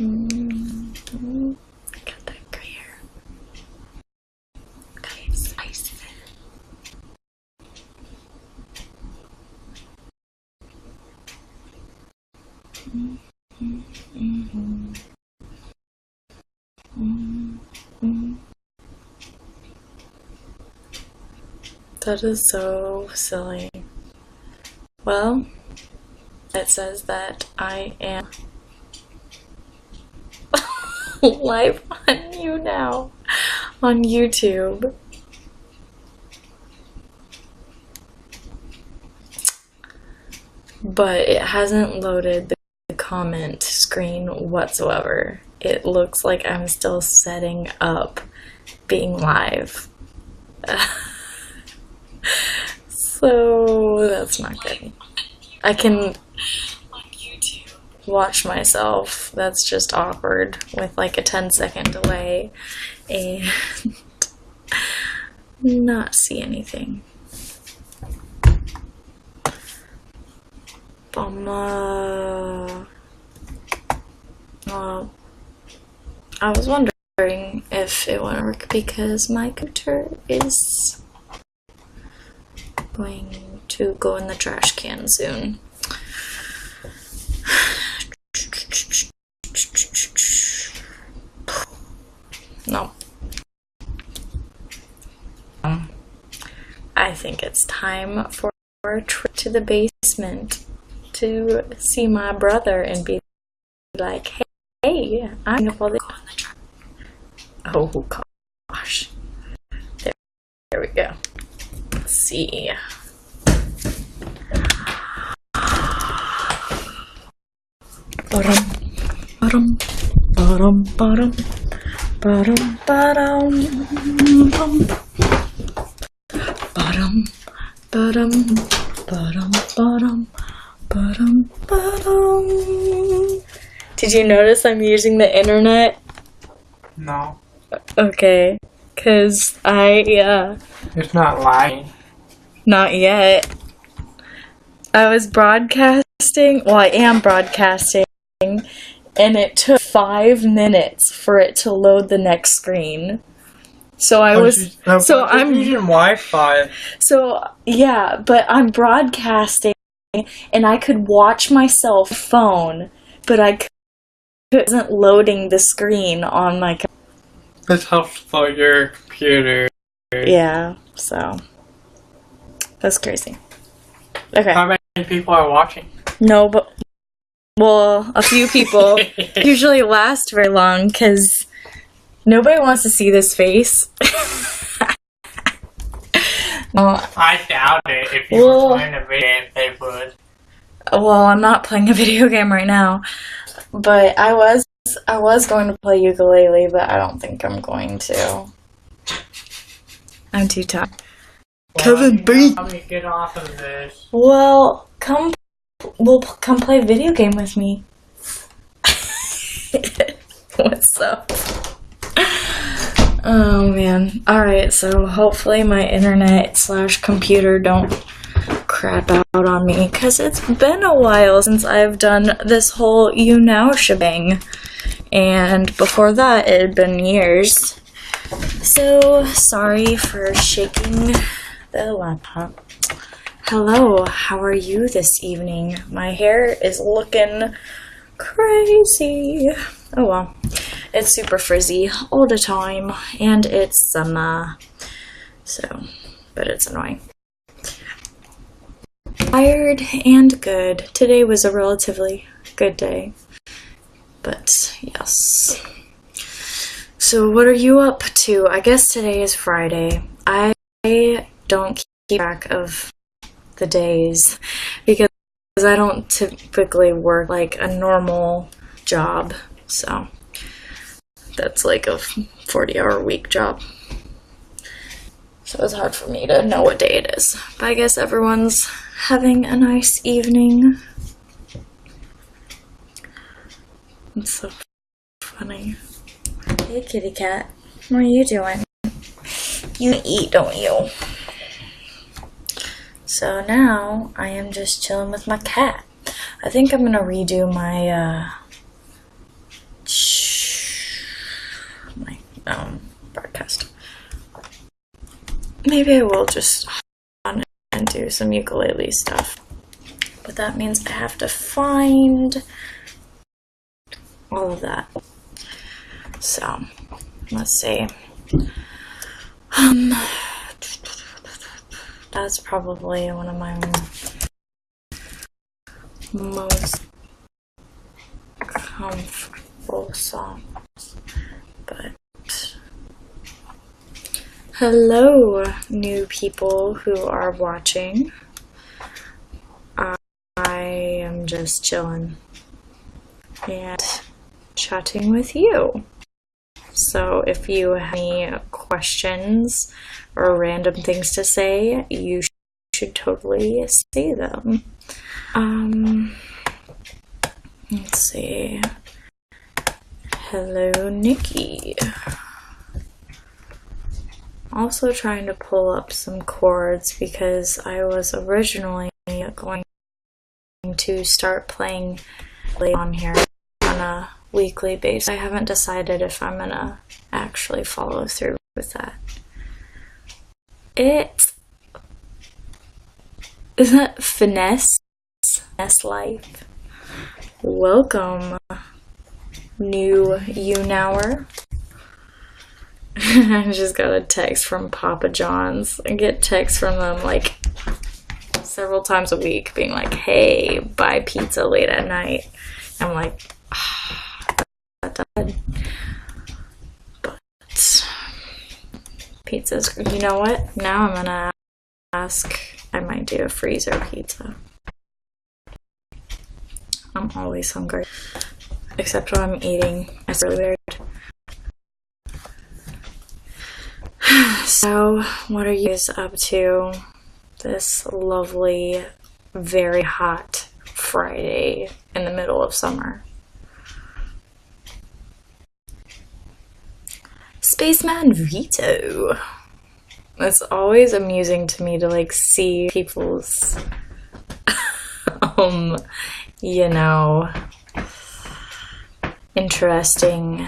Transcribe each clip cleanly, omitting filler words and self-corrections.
Got that gray hair. Okay, spice it. That is so silly. Well, it says that I am live on YouNow on YouTube. But it hasn't loaded the comment screen whatsoever. It looks like I'm still setting up being live. So that's not good. I can watch myself. That's just awkward with like a 10-second delay and not see anything. Well, I was wondering if it wouldn't work because my computer is going to go in the trash can soon. No. I think it's time for a trip to the basement to see my brother and be like, hey, I'm gonna pull this on the truck. Oh gosh. There we go. Let's see. Ba-dum, ba-dum, ba-dum, ba-dum, ba-dum, ba-dum, bum. Ba-dum, ba-dum, ba-dum, ba-dum, ba-dum, ba-dum. Did you notice I'm using the internet? No. Okay, cause It's not lying. Not yet. I was broadcasting, well, I am broadcasting, and it took 5 minutes for it to load the next screen. So I'm using Wi-Fi. So yeah, but I'm broadcasting, and I could watch myself phone, but I wasn't loading the screen on my. This helps load your computer. Yeah, so that's crazy. Okay. How many people are watching? No, but well, a few people usually last very long because nobody wants to see this face. No, I doubt it. If you were playing a video game, they would. Well, I'm not playing a video game right now, but I was going to play ukulele, but I don't think I'm going to. I'm too tired. Well, Kevin B. How me get off of this? Well, come play video game with me. What's up? Oh man. Alright, so hopefully my internet/computer don't crap out on me, because it's been a while since I've done this whole YouNow shebang, and before that it had been years. So sorry for shaking the laptop. Hello, how are you this evening? My hair is looking crazy. Oh well. It's super frizzy all the time, and it's summer, so, but it's annoying. Tired and good. Today was a relatively good day, but yes. So what are you up to? I guess today is Friday. I don't keep track of the days because I don't typically work like a normal job, so that's like a 40-hour week job. So it's hard for me to know what day it is. But I guess everyone's having a nice evening. It's so funny. Hey, kitty cat. What are you doing? You eat, don't you? So now I am just chilling with my cat. I think I'm gonna redo my maybe I will just on and do some ukulele stuff. But that means I have to find all of that. So, let's see. That's probably one of my most comfortable songs. But hello, new people who are watching. I am just chilling and chatting with you. So if you have any questions or random things to say, you should totally say them. Let's see. Hello, Nikki. Also trying to pull up some chords because I was originally going to start playing on here on a weekly basis. I haven't decided if I'm gonna actually follow through with that. Isn't that Finesse Life? Welcome, new YouNower. I just got a text from Papa John's. I get texts from them like several times a week being like, hey, buy pizza late at night. I'm like, that done. But pizza's, you know what? Now I'm gonna ask, I might do a freezer pizza. I'm always hungry. Except when I'm eating. It's really weird. So, what are you guys up to this lovely, very hot Friday in the middle of summer? Spaceman Vito. It's always amusing to me to like see people's you know, interesting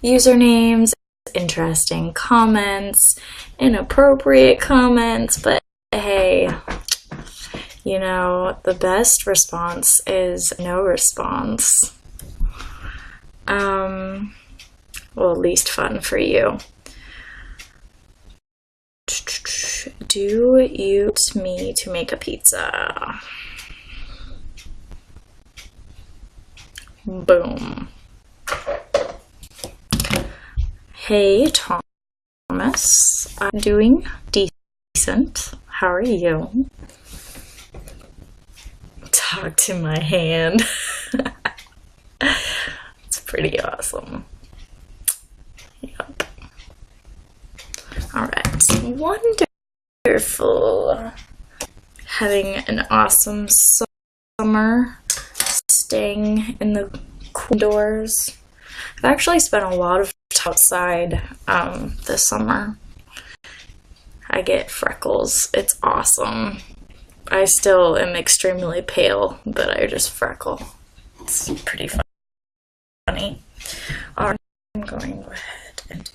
usernames, interesting comments, inappropriate comments, but hey, you know, the best response is no response. Well, at least fun for you. Do you want me to make a pizza? Boom. Hey, Thomas. I'm doing decent. How are you? Talk to my hand. It's pretty awesome. Yep. Alright. Wonderful. Having an awesome summer. Staying in the cool doors. I've actually spent a lot of time outside this summer. I get freckles. It's awesome. I still am extremely pale, but I just freckle. It's pretty funny. Alright, I'm going to go ahead and do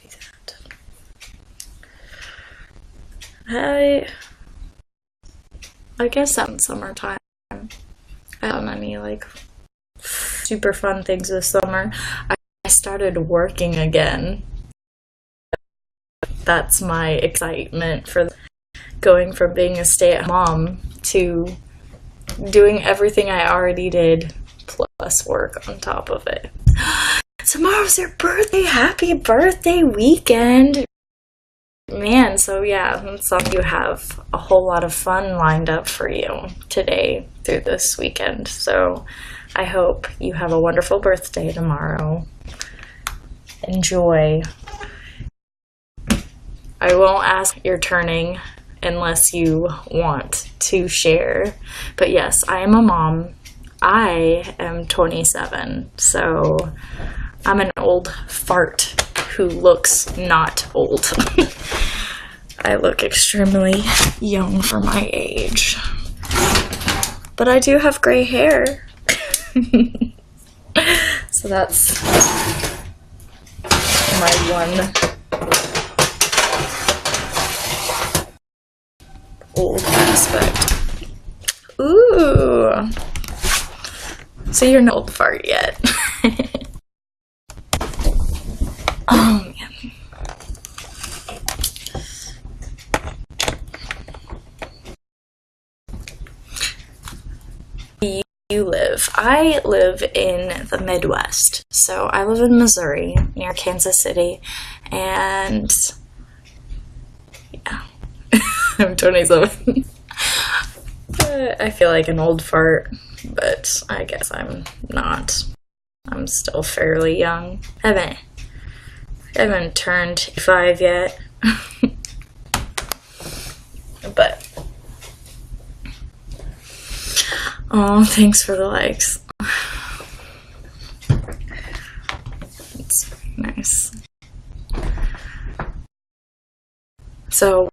that. I guess that's in summertime. I don't have any like super fun things this summer. I started working again. That's my excitement for going from being a stay-at-home mom to doing everything I already did plus work on top of it. Tomorrow's your birthday. Happy birthday weekend. Man, so yeah, it's like you have a whole lot of fun lined up for you today through this weekend. So I hope you have a wonderful birthday tomorrow. Enjoy. I won't ask your turning unless you want to share. But yes, I am a mom. I am 27, so I'm an old fart who looks not old. I look extremely young for my age. But I do have gray hair. So that's my one old aspect. Ooh. So you're not old fart yet. Oh, man. You live? I live in the Midwest. So I live in Missouri, near Kansas City, and yeah, I'm 27. I feel like an old fart, but I guess I'm not. I'm still fairly young. I haven't turned 5 yet. But oh, thanks for the likes. It's nice. So,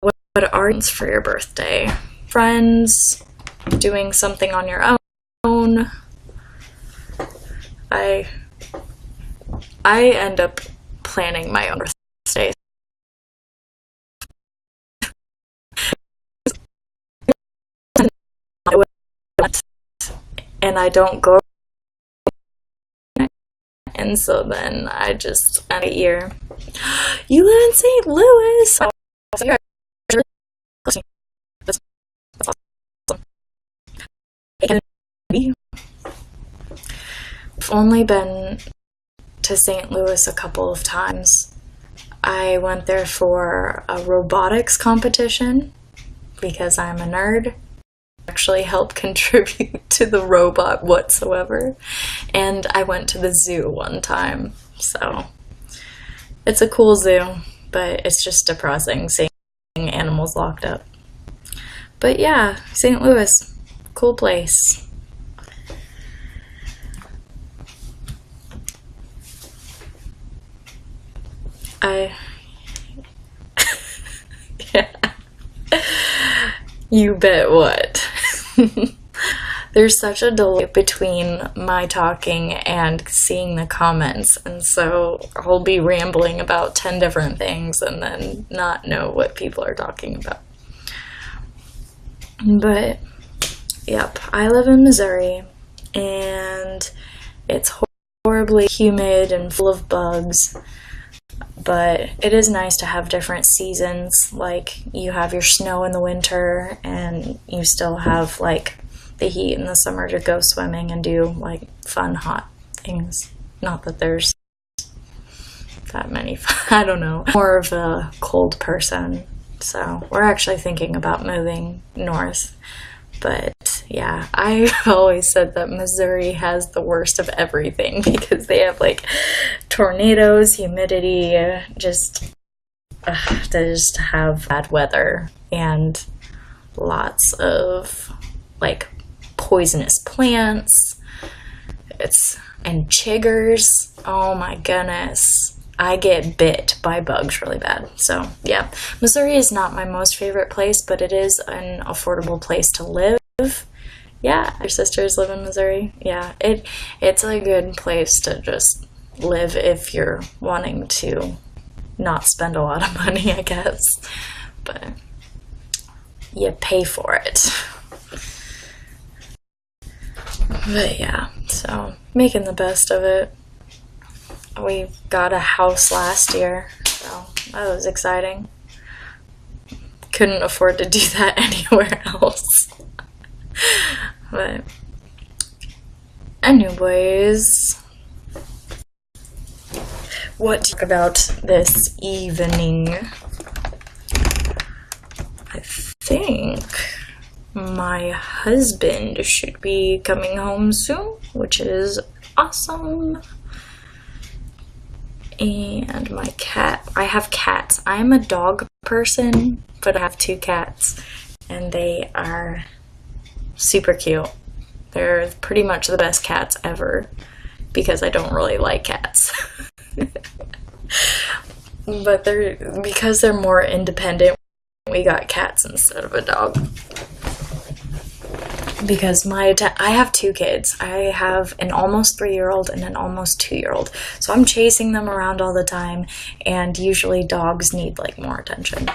what are you for your birthday? Friends? Doing something on your own? I end up planning my own birthday. And I don't go, and so then I just end a year. You live in St. Louis. Oh, that's awesome. I've only been to St. Louis a couple of times. I went there for a robotics competition because I'm a nerd. Actually help contribute to the robot whatsoever, and I went to the zoo one time, so it's a cool zoo, but it's just depressing seeing animals locked up. But yeah, St. Louis, cool place. Yeah. You bet what. There's such a delay between my talking and seeing the comments, and so I'll be rambling about 10 different things and then not know what people are talking about. But, yep, I live in Missouri, and it's horribly humid and full of bugs, but it is nice to have different seasons. Like, you have your snow in the winter, and you still have, like, the heat in the summer to go swimming and do, like, fun, hot things. Not that there's that many, I don't know. More of a cold person, so we're actually thinking about moving north. But yeah, I've always said that Missouri has the worst of everything because they have like tornadoes, humidity, they just have bad weather and lots of like poisonous plants. And chiggers. Oh my goodness. I get bit by bugs really bad. So yeah, Missouri is not my most favorite place, but it is an affordable place to live. Yeah, your sisters live in Missouri. Yeah, it's a good place to just live if you're wanting to not spend a lot of money, I guess. But you pay for it. But yeah, so making the best of it. We got a house last year, so that was exciting. Couldn't afford to do that anywhere else. But anyways, what to talk about this evening? I think my husband should be coming home soon, which is awesome. And my cat. I have cats. I'm a dog person, but I have 2 cats, and they are super cute. They're pretty much the best cats ever because I don't really like cats. But because they're more independent, we got cats instead of a dog. Because I have 2 kids. I have an almost 3-year-old and an almost 2-year-old. So I'm chasing them around all the time, and usually dogs need like more attention.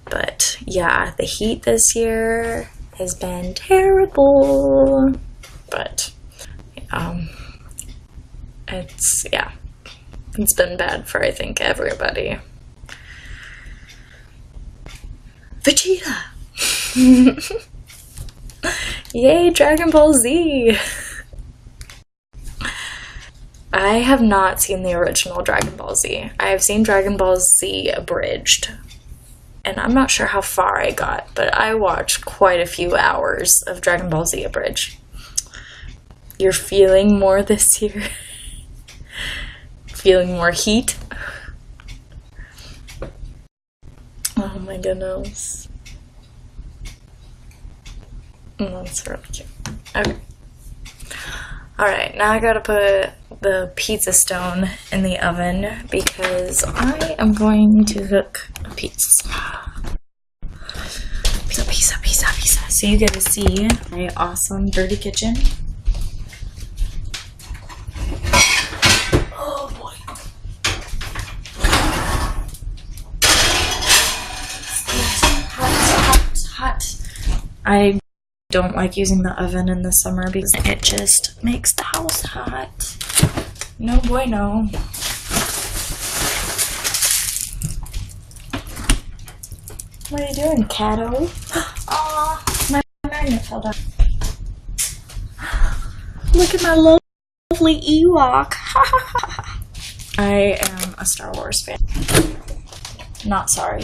But yeah, the heat this year has been terrible. But it's been bad for, I think, everybody. Vegeta! Yay, Dragon Ball Z! I have not seen the original Dragon Ball Z. I have seen Dragon Ball Z abridged. And I'm not sure how far I got, but I watched quite a few hours of Dragon Ball Z abridged. You're feeling more this year? Feeling more heat? Oh my goodness. That's really cute. Okay. Alright, now I gotta put the pizza stone in the oven because I am going to cook a pizza. Pizza. So you get to see my awesome dirty kitchen. Oh boy. Hot. I don't like using the oven in the summer because it just makes the house hot. No bueno. What are you doing, Cato? Aw, my magnet fell down. Look at my lovely Ewok. I am a Star Wars fan. Not sorry.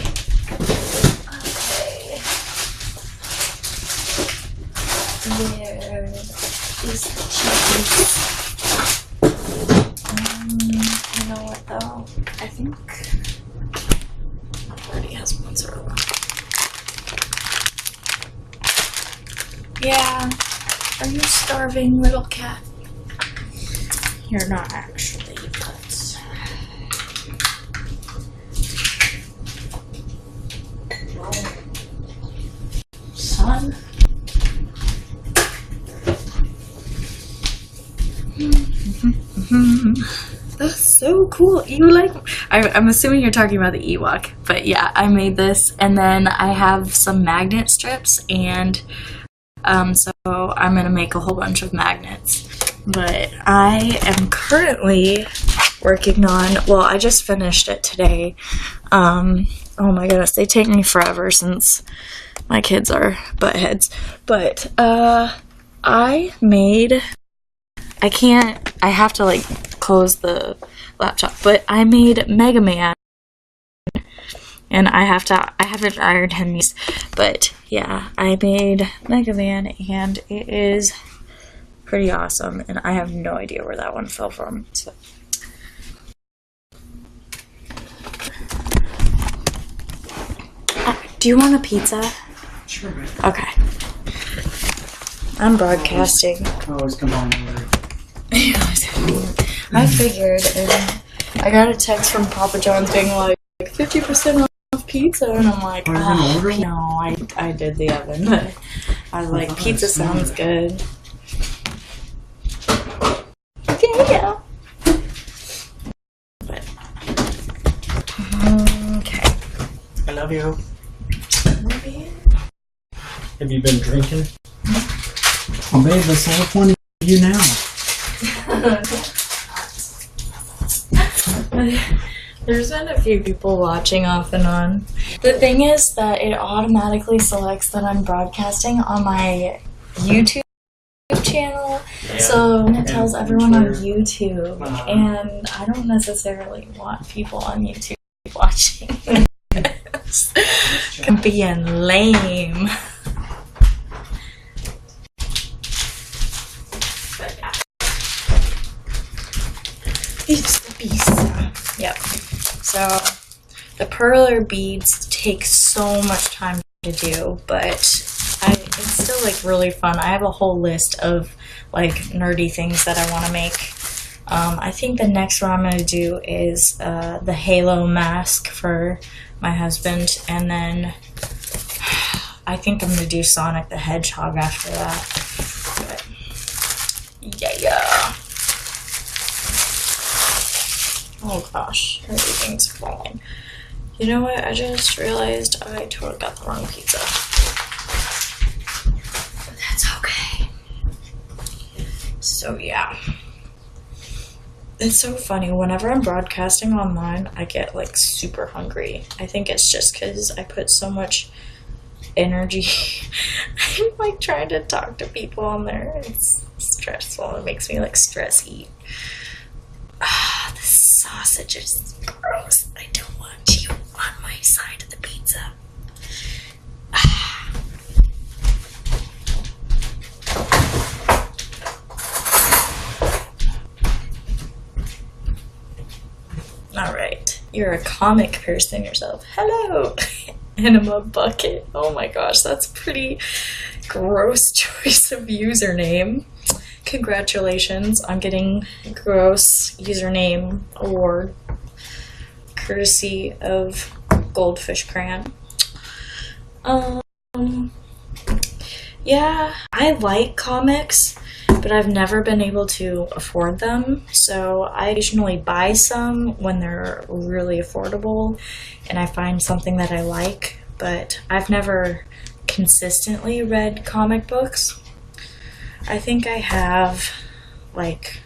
Okay. Where is the cheese? You know what though? I think it already has mozzarella. Yeah. Are you starving, little cat? You're not actually, but... Son? That's so cool. You like... I'm assuming you're talking about the Ewok, but yeah, I made this, and then I have some magnet strips, and so I'm gonna make a whole bunch of magnets. But I am currently working on, well, I just finished it today. Oh my goodness, they take me forever since my kids are butt heads. But I have to like close the laptop, but I made Mega Man. And I haven't ironed him yet, but yeah, I made Mega Man, and it is pretty awesome, and I have no idea where that one fell from. So. Do you want a pizza? Sure. Okay. I'm broadcasting. Always come on over. I figured, and I got a text from Papa John's being like, 50% off pizza, and I'm like, no, I did the oven, but I was like, pizza sounds good. Yeah. But, okay. I love you. Love you. Have you been drinking? Oh, babe, that's all the point of YouNow. There's been a few people watching off and on. The thing is that it automatically selects that I'm broadcasting on my YouTube channel, yeah. So it tells everyone on YouTube, and I don't necessarily want people on YouTube watching this. Being lame. But yeah. It's the beast. Yep. So the perler beads take so much time to do, but it's still like really fun. I have a whole list of like nerdy things that I want to make. I think the next one I'm going to do is the Halo mask for my husband, and then I think I'm going to do Sonic the Hedgehog after that. But, yeah. Oh gosh, everything's falling. You know what? I just realized I totally got the wrong pizza. But that's okay. So yeah. It's so funny. Whenever I'm broadcasting online, I get like super hungry. I think it's just because I put so much energy. I'm like trying to talk to people on there. It's stressful. It makes me like stress eat. Ah, the sausage is gross. I don't want you on my side of the pizza. Alright, you're a comic person yourself. Hello! Enema Bucket. Oh my gosh, that's a pretty gross choice of username. Congratulations on getting gross username award courtesy of Goldfish Cran. Yeah, I like comics, but I've never been able to afford them, so I occasionally buy some when they're really affordable and I find something that I like, but I've never consistently read comic books. I think I have like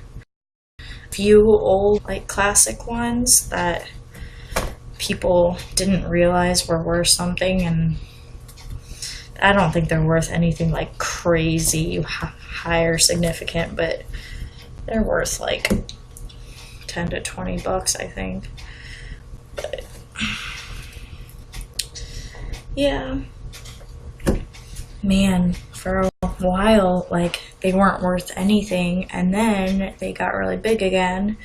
a few old like classic ones that people didn't realize were worth something, and I don't think they're worth anything like crazy high or significant, but they're worth like 10 to 20 bucks, I think. But yeah, man, for a while, like, they weren't worth anything, and then they got really big again.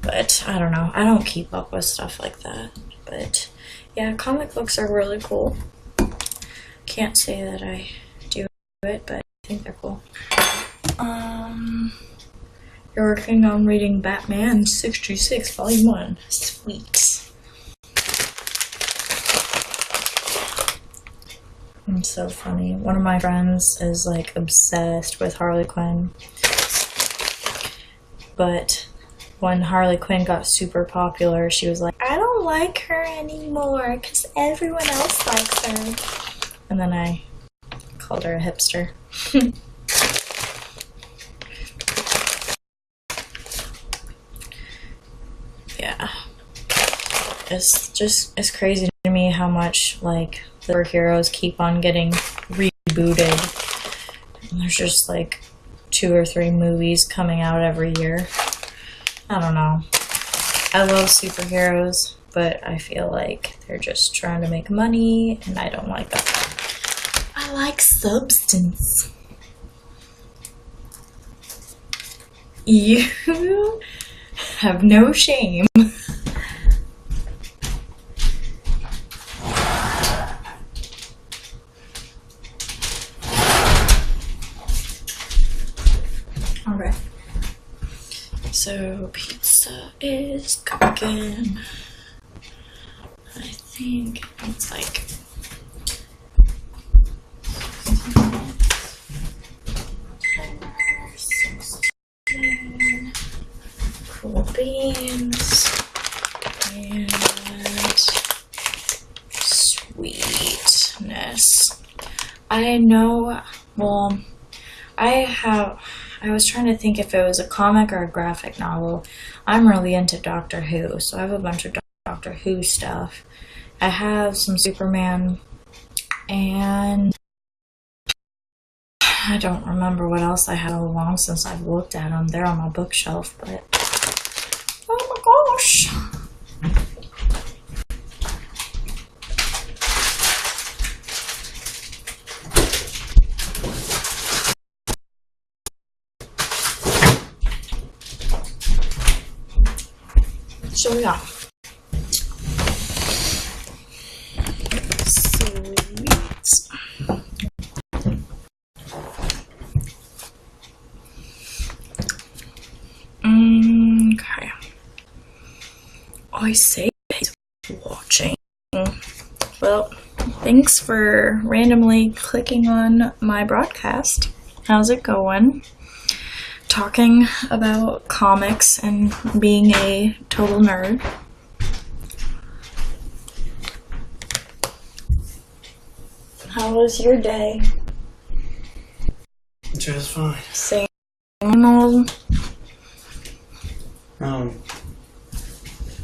But I don't know, I don't keep up with stuff like that. But yeah, comic books are really cool. Can't say that I do it, but I think they're cool. You're working on reading Batman 66 Volume 1. Sweet. It's so funny. One of my friends is like obsessed with Harley Quinn. But when Harley Quinn got super popular, she was like, I don't like her anymore because everyone else likes her. And then I called her a hipster. Yeah. It's crazy to me how much, like, the superheroes keep on getting rebooted. And there's just, like, 2 or 3 movies coming out every year. I don't know. I love superheroes, but I feel like they're just trying to make money, and I don't like that. I like substance. You have no shame. Alright. So, pizza is cooking. I think it's like cool beans and sweetness. I know, well, I was trying to think if it was a comic or a graphic novel. I'm really into Doctor Who, so I have a bunch of Doctor Who stuff. I have some Superman, and I don't remember what else I had so long since I've looked at them. They're on my bookshelf, but oh my gosh. So yeah. Sweet. Okay. I say he's watching. Well, thanks for randomly clicking on my broadcast. How's it going? Talking about comics and being a total nerd. How was your day? Just fine. Same old.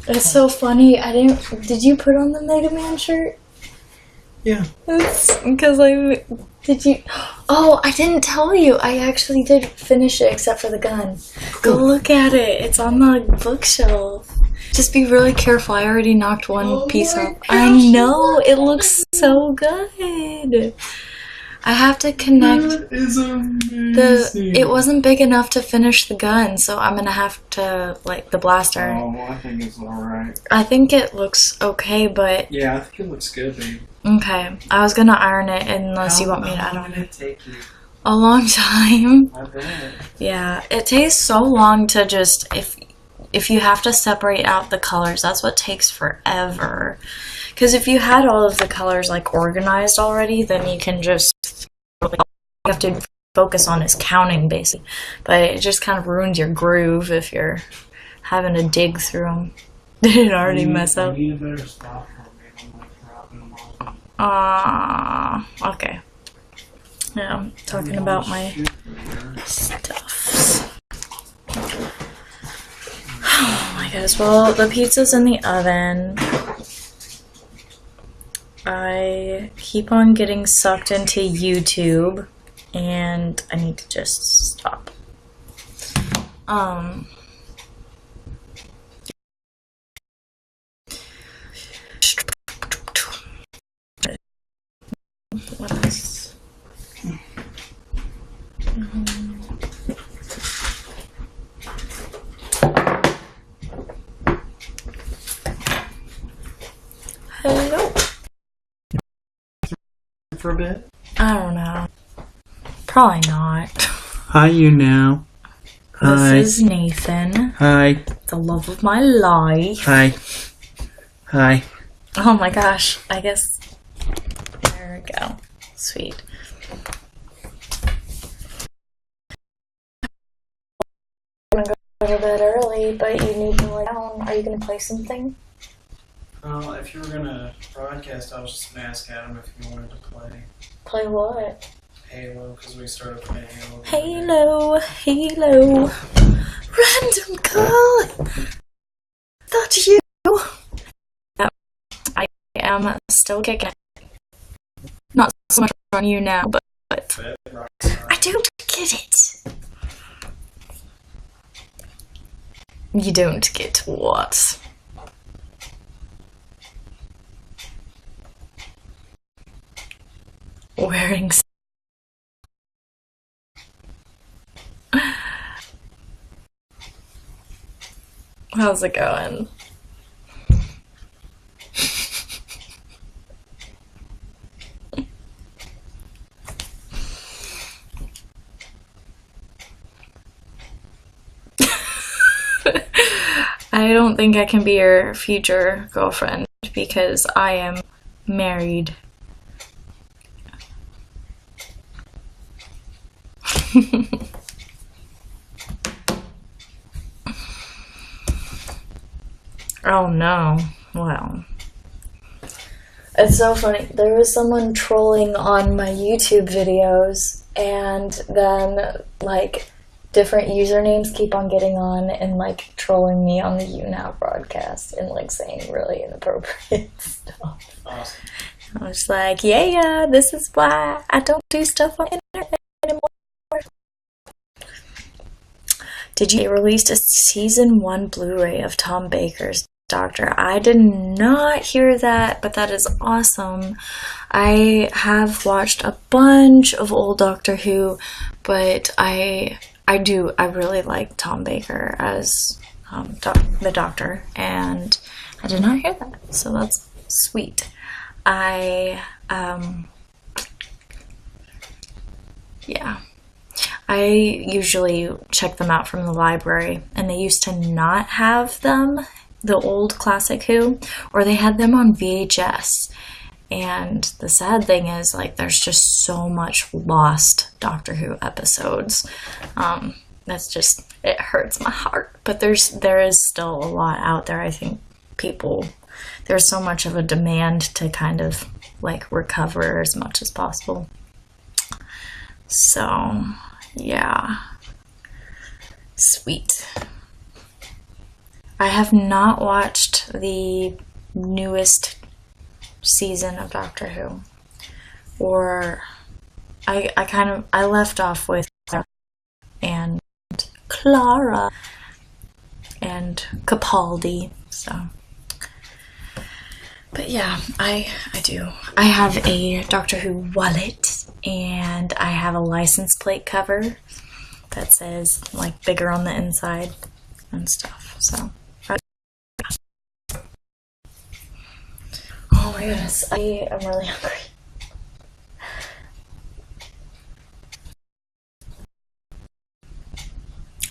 It's so funny. Did you put on the Mega Man shirt? Yeah. It's because did you? Oh, I didn't tell you. I actually did finish it except for the gun. Go look at it. It's on the bookshelf. Just be really careful. I already knocked one piece off. I know. It looks so good. I have to connect. That is amazing. It wasn't big enough to finish the gun, so I'm gonna have to, like, the blaster. Oh, I think it's alright. I think it looks okay, but... Yeah, I think it looks good, babe. Okay. I was gonna iron it unless you want me to add on How long did it. it take you? A long time. I bet. Yeah. It takes so long to just... If you have to separate out the colors, that's what takes forever. Because if you had all of the colors, like, organized already, then you can just... All you have to focus on is counting, basically. But it just kind of ruins your groove if you're having to dig through them. Did it already mess up? You need a better spot for me. I'm like dropping them off. Okay. Yeah, I'm talking about my stuff. Oh my gosh, well, the pizza's in the oven. I keep on getting sucked into YouTube, and I need to just stop. What else? Hello. For a bit? I don't know. Probably not. Hi, YouNow. Hi. This is Nathan. Hi. The love of my life. Hi. Hi. Oh my gosh. I guess. There we go. Sweet. I'm gonna go to bed early, but you need to lay down. Are you gonna play something? Well, if you were gonna broadcast, I was just gonna ask Adam if he wanted to play Play what? Halo, because we started playing Halo. Halo, Halo. Random call. That's you. Yep. I am still kicking it. Not so much on you now, but I don't get it. You don't get what? Wearing How's it going? I don't think I can be your future girlfriend because I am married. Oh no. Well. It's so funny. There was someone trolling on my YouTube videos, and then, like, different usernames keep on getting on and, like, trolling me on the YouNow broadcast and, like, saying really inappropriate stuff. Awesome. I was like, yeah, this is why I don't do stuff on the internet anymore. They released a season 1 Blu-ray of Tom Baker's Doctor. I did not hear that, but that is awesome. I have watched a bunch of old Doctor Who, but I really like Tom Baker as the Doctor, and I did not hear that, so that's sweet. I usually check them out from the library, and they used to not have them, the old classic Who, or they had them on VHS. And the sad thing is, like, there's just so much lost Doctor Who episodes. That's just, it hurts my heart. But there is still a lot out there. I think there's so much of a demand to kind of like recover as much as possible. So yeah, sweet. I have not watched the newest season of Doctor Who, or I left off with and Clara and Capaldi, so. But yeah, I do. I have a Doctor Who wallet, and I have a license plate cover that says, like, bigger on the inside and stuff, so. Oh my goodness, I am really hungry.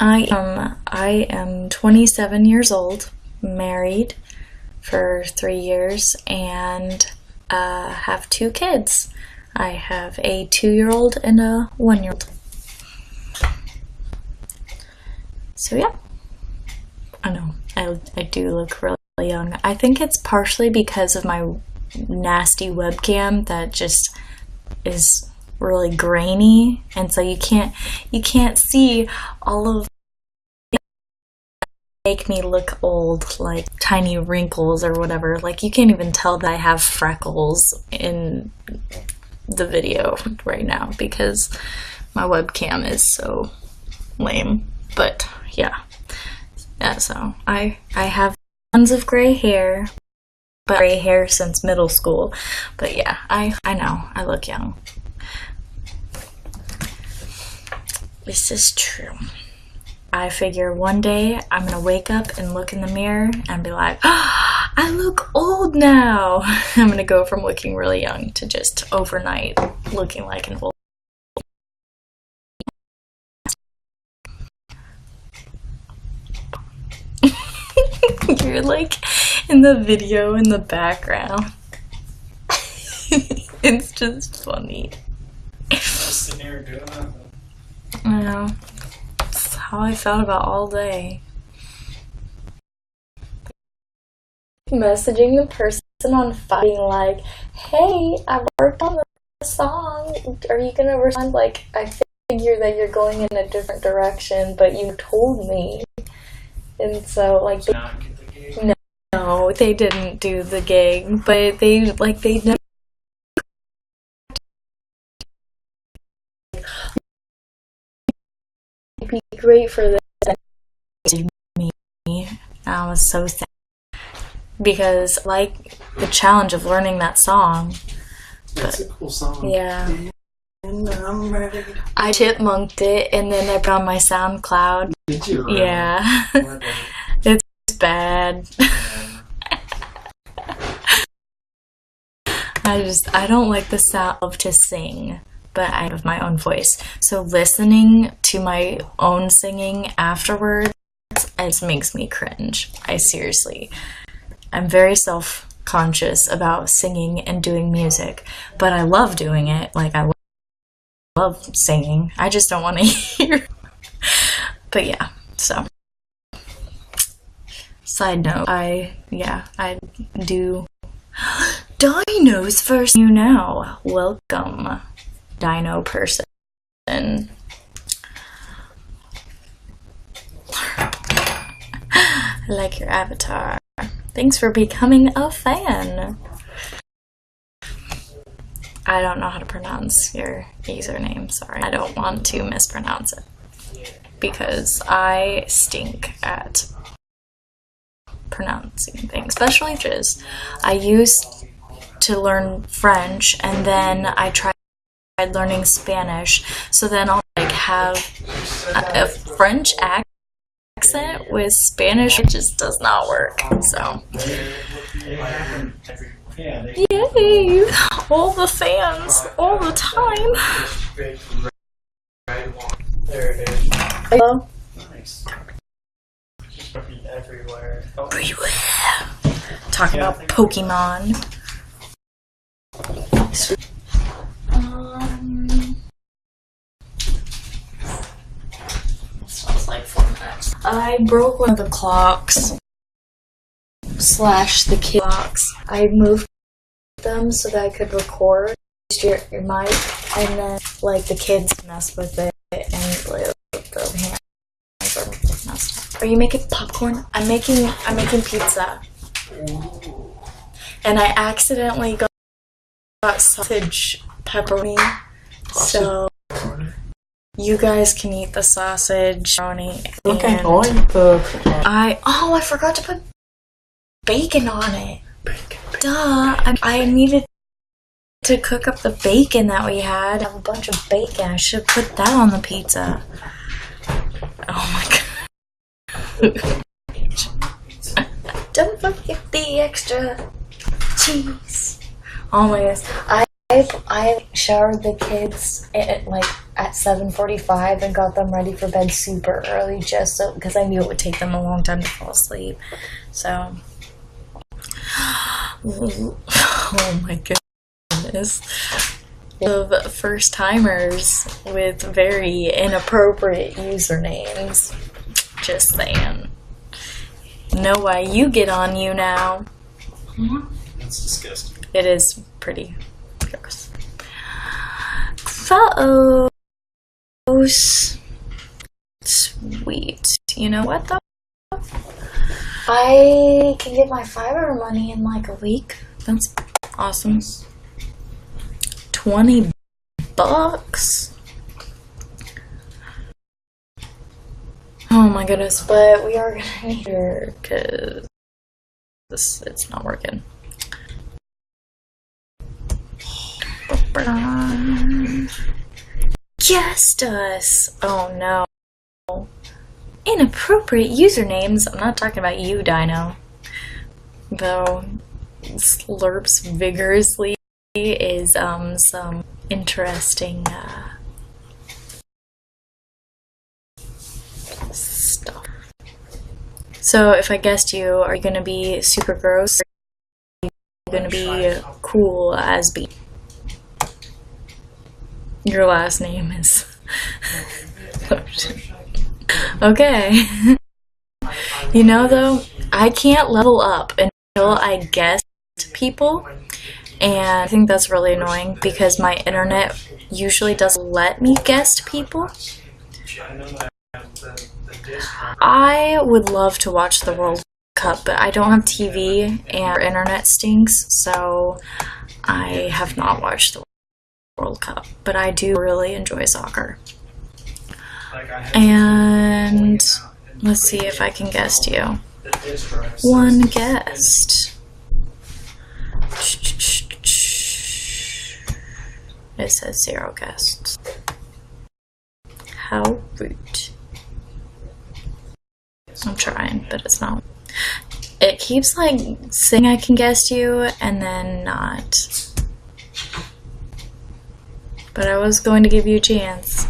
I am 27 years old, married for 3 years, and have 2 kids. I have a 2-year-old and a 1-year-old. So yeah, I know, I do look really young. I think it's partially because of my nasty webcam that just is really grainy, and so you can't see all of make me look old, like tiny wrinkles or whatever. Like, you can't even tell that I have freckles in the video right now because my webcam is so lame. But yeah, so I have tons of gray hair, but gray hair since middle school. But yeah, I know I look young. This is true. I figure one day I'm gonna wake up and look in the mirror and be like, oh, I look old now. I'm gonna go from looking really young to just overnight looking like an old. You're like in the video in the background. It's just funny. Just sitting here doing nothing. I know. That's how I felt about all day. Messaging the person on fighting like, hey, I worked on the song. Are you gonna respond? Like, I figure that you're going in a different direction, but you told me. And so, like, no, they didn't do the gig, but they never. It'd be great for this. Me, I was so sad because, like, the challenge of learning that song. That's a cool song. Yeah. And I'm ready. I chipmunked it, and then I put on my SoundCloud. Did you? Really? Yeah. It's bad. I don't like the sound of to sing, but I have my own voice. So listening to my own singing afterwards, it makes me cringe. I'm very self-conscious about singing and doing music, but I love doing it. Like, I love singing. I just don't want to hear. But yeah, so. Side note, I do Dino's first YouNow. Welcome, Dino person. I like your avatar. Thanks for becoming a fan. I don't know how to pronounce your username, sorry. I don't want to mispronounce it because I stink at pronouncing things, especially just I used to learn French, and then I tried learning Spanish, so then I'll like have a French accent with Spanish. It just does not work. So yay, all the fans all the time. There it is. Hello? Nice. Just everywhere. Talking about Pokemon. Smells like 4 minutes. I broke one of the clocks / the kid clocks. I moved them so that I could record your mic, and then like the kids mess with it and like the hands are messed up. Are you making popcorn? I'm making pizza. And I accidentally got sausage pepperoni, so you guys can eat the sausage pepperoni. Okay, I like the. I forgot to put bacon on it. Duh! I needed to cook up the bacon that we had. I have a bunch of bacon. I should have put that on the pizza. Oh my god! Don't forget the extra cheese. Oh my goodness. I showered the kids at 7:45 and got them ready for bed super early just so because I knew it would take them a long time to fall asleep. So, oh my goodness. Of first timers with very inappropriate usernames. Just saying. Know why you get on YouNow. That's disgusting. It is pretty gross. Photos. Sweet. You know what though? I can get my fiber money in like a week. That's awesome. $20. Oh my goodness, but we are gonna need her because it's not working. Guest us! Oh no. Inappropriate usernames. I'm not talking about you, Dino. Though slurps vigorously is some interesting stuff. So if I guessed you, are you gonna be super gross? Or are you gonna be cool as B? Your last name is okay. You know though, I can't level up until I guess people, and I think that's really annoying because my internet usually doesn't let me guest people. I would love to watch the World Cup, but I don't have TV and our internet stinks, so I have not watched the World Cup. But I do really enjoy soccer. And let's see if I can guess you. One guest. It says 0 guests. How rude. I'm trying, but it's not. It keeps like saying I can guess you and then not. But I was going to give you a chance.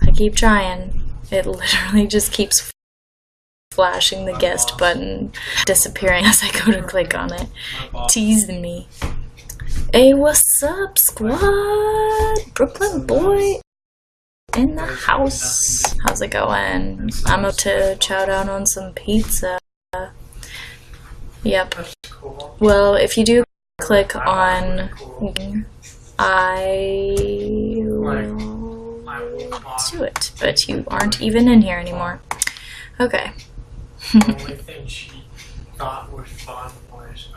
I keep trying. It literally just keeps flashing the guest button, disappearing as I go to click on it. Teasing me. Hey, what's up, squad? Brooklyn boy in the house. How's it going? I'm up to chow down on some pizza. Yep. Well, if you do click on, I will do it. But you aren't even in here anymore. Okay. The only thing she thought was fun was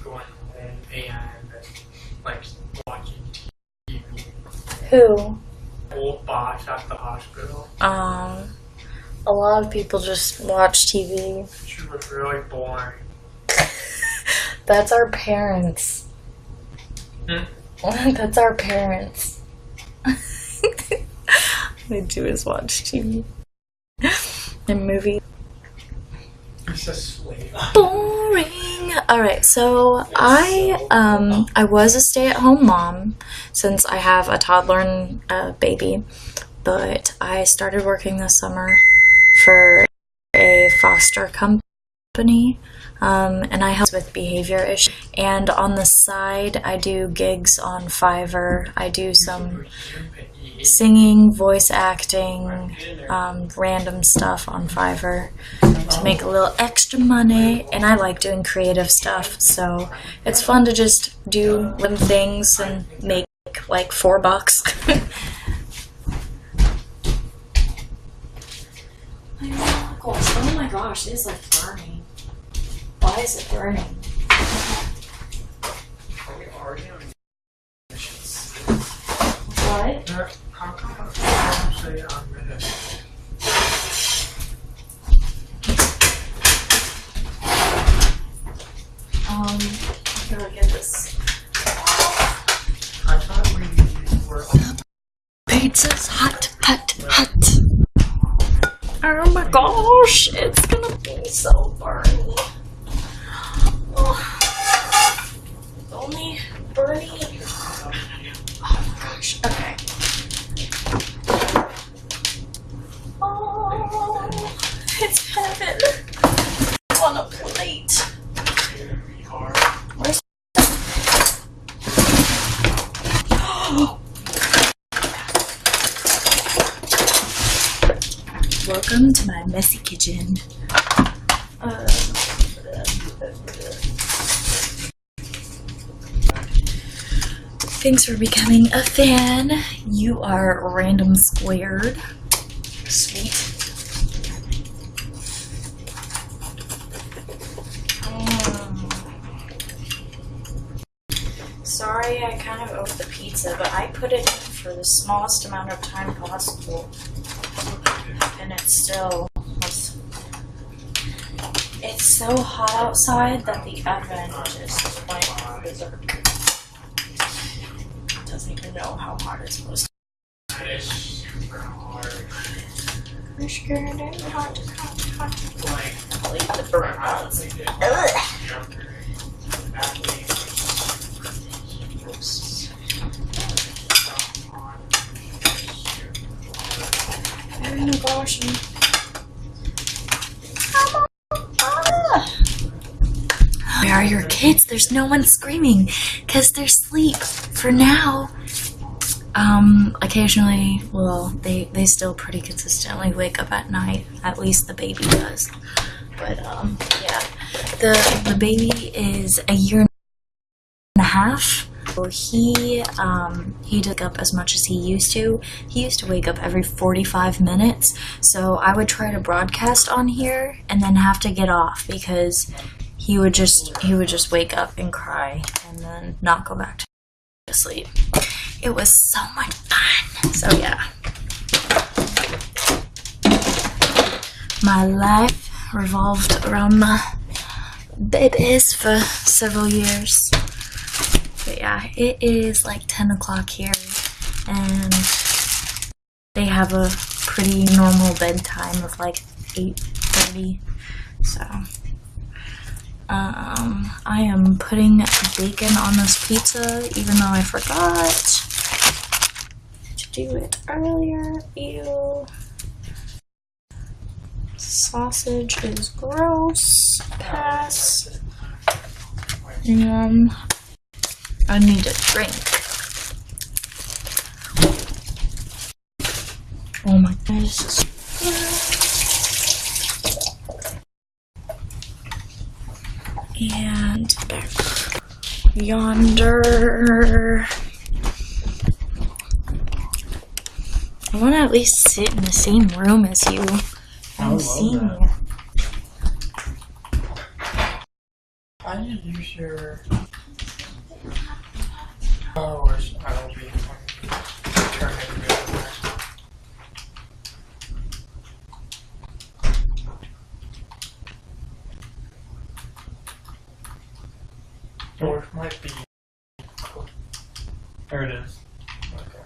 going and like watching TV. Who? Old boss at the hospital. A lot of people just watch TV. She was really boring. That's our parents. That's our parents. All they do is watch TV and movies. It's a slave. Boring. All right, so I was a stay-at-home mom since I have a toddler and a baby, but I started working this summer for a foster company and I help with behavior issues. And on the side, I do gigs on Fiverr. I do some singing, voice acting, random stuff on Fiverr to make a little extra money. And I like doing creative stuff, so it's fun to just do little things and make like $4. Oh my gosh, it is like burning. Why is it burning? What? How come I say I'm ready? I'm gonna get this. I thought we were on. Pizza's hot, hot, hot. Oh my gosh, it's gonna be so burny. Oh, only burny. Oh my gosh, okay. Oh, it's heaven on a plate. Where's Welcome to my messy kitchen. Thanks for becoming a fan. You are random squared. Sweet. Sorry, I kind of owed the pizza, but I put it in for the smallest amount of time possible. And it still was. It's so hot outside that the oven just went berserk. It doesn't even know how hot it's supposed to be. I'm scared it's hot. I'll eat the burnt ones. Oh my gosh. Where are your kids? There's no one screaming because they're asleep for now. Occasionally, well, they still pretty consistently wake up at night. At least the baby does. But yeah, the baby is a year and a half. So he doesn't wake up as much as he used to. He used to wake up every 45 minutes. So I would try to broadcast on here and then have to get off because he would just wake up and cry and then not go back to sleep. It was so much fun. So yeah. My life revolved around my babies for several years. But yeah, it is like 10 o'clock here, and they have a pretty normal bedtime of like 8:30. So, I am putting bacon on this pizza, even though I forgot to do it earlier. Ew. Sausage is gross. Pass. I need a drink. Oh my goodness. And back yonder. I want to at least sit in the same room as you. I haven't seen you. I need to use your. Oh, I will be turning it. Or it might be. There it is. Okay.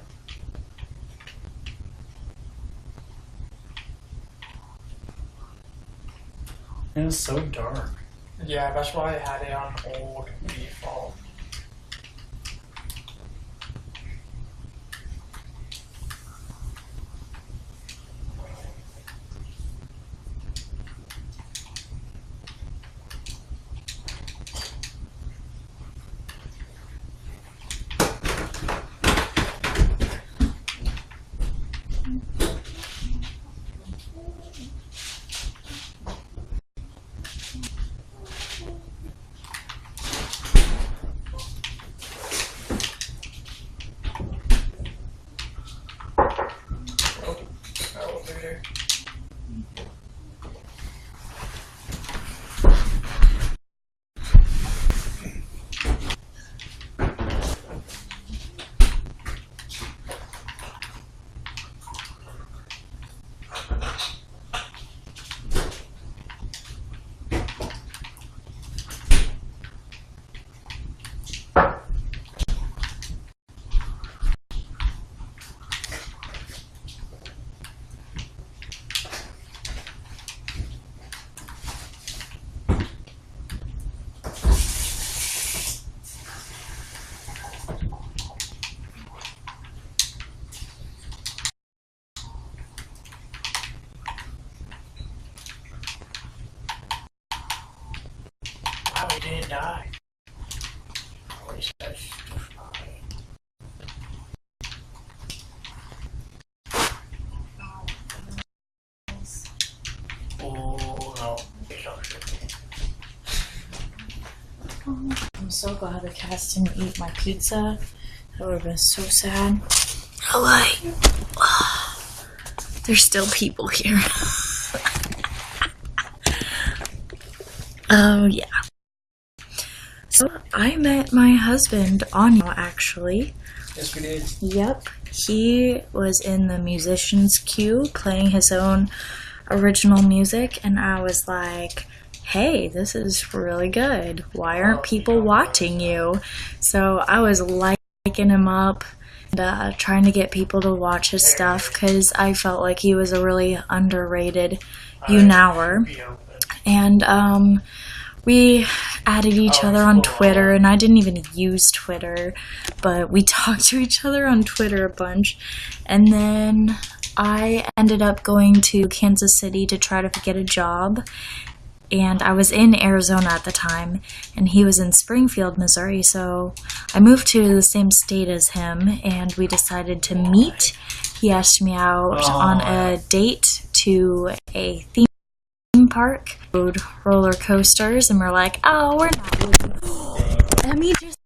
It is so dark. Yeah, that's why I had it on old default. didn't die. At least that's fine. Oh no. I'm so glad the cats didn't eat my pizza. That would have been so sad. Oh, there's still people here. Oh, yeah. So, I met my husband on YouNow, actually. Yes, we did. Yep. He was in the musician's queue playing his own original music, and I was like, hey, this is really good. Why aren't people watching you? So I was liking him up and trying to get people to watch his stuff because I felt like he was a really underrated YouNower. And we added each other on Twitter, and I didn't even use Twitter, but we talked to each other on Twitter a bunch. And then I ended up going to Kansas City to try to get a job. And I was in Arizona at the time, and he was in Springfield, Missouri, so I moved to the same state as him, and we decided to meet. He asked me out on a date to a theme park, rode roller coasters, and we're like, oh, we're not moving. Let me just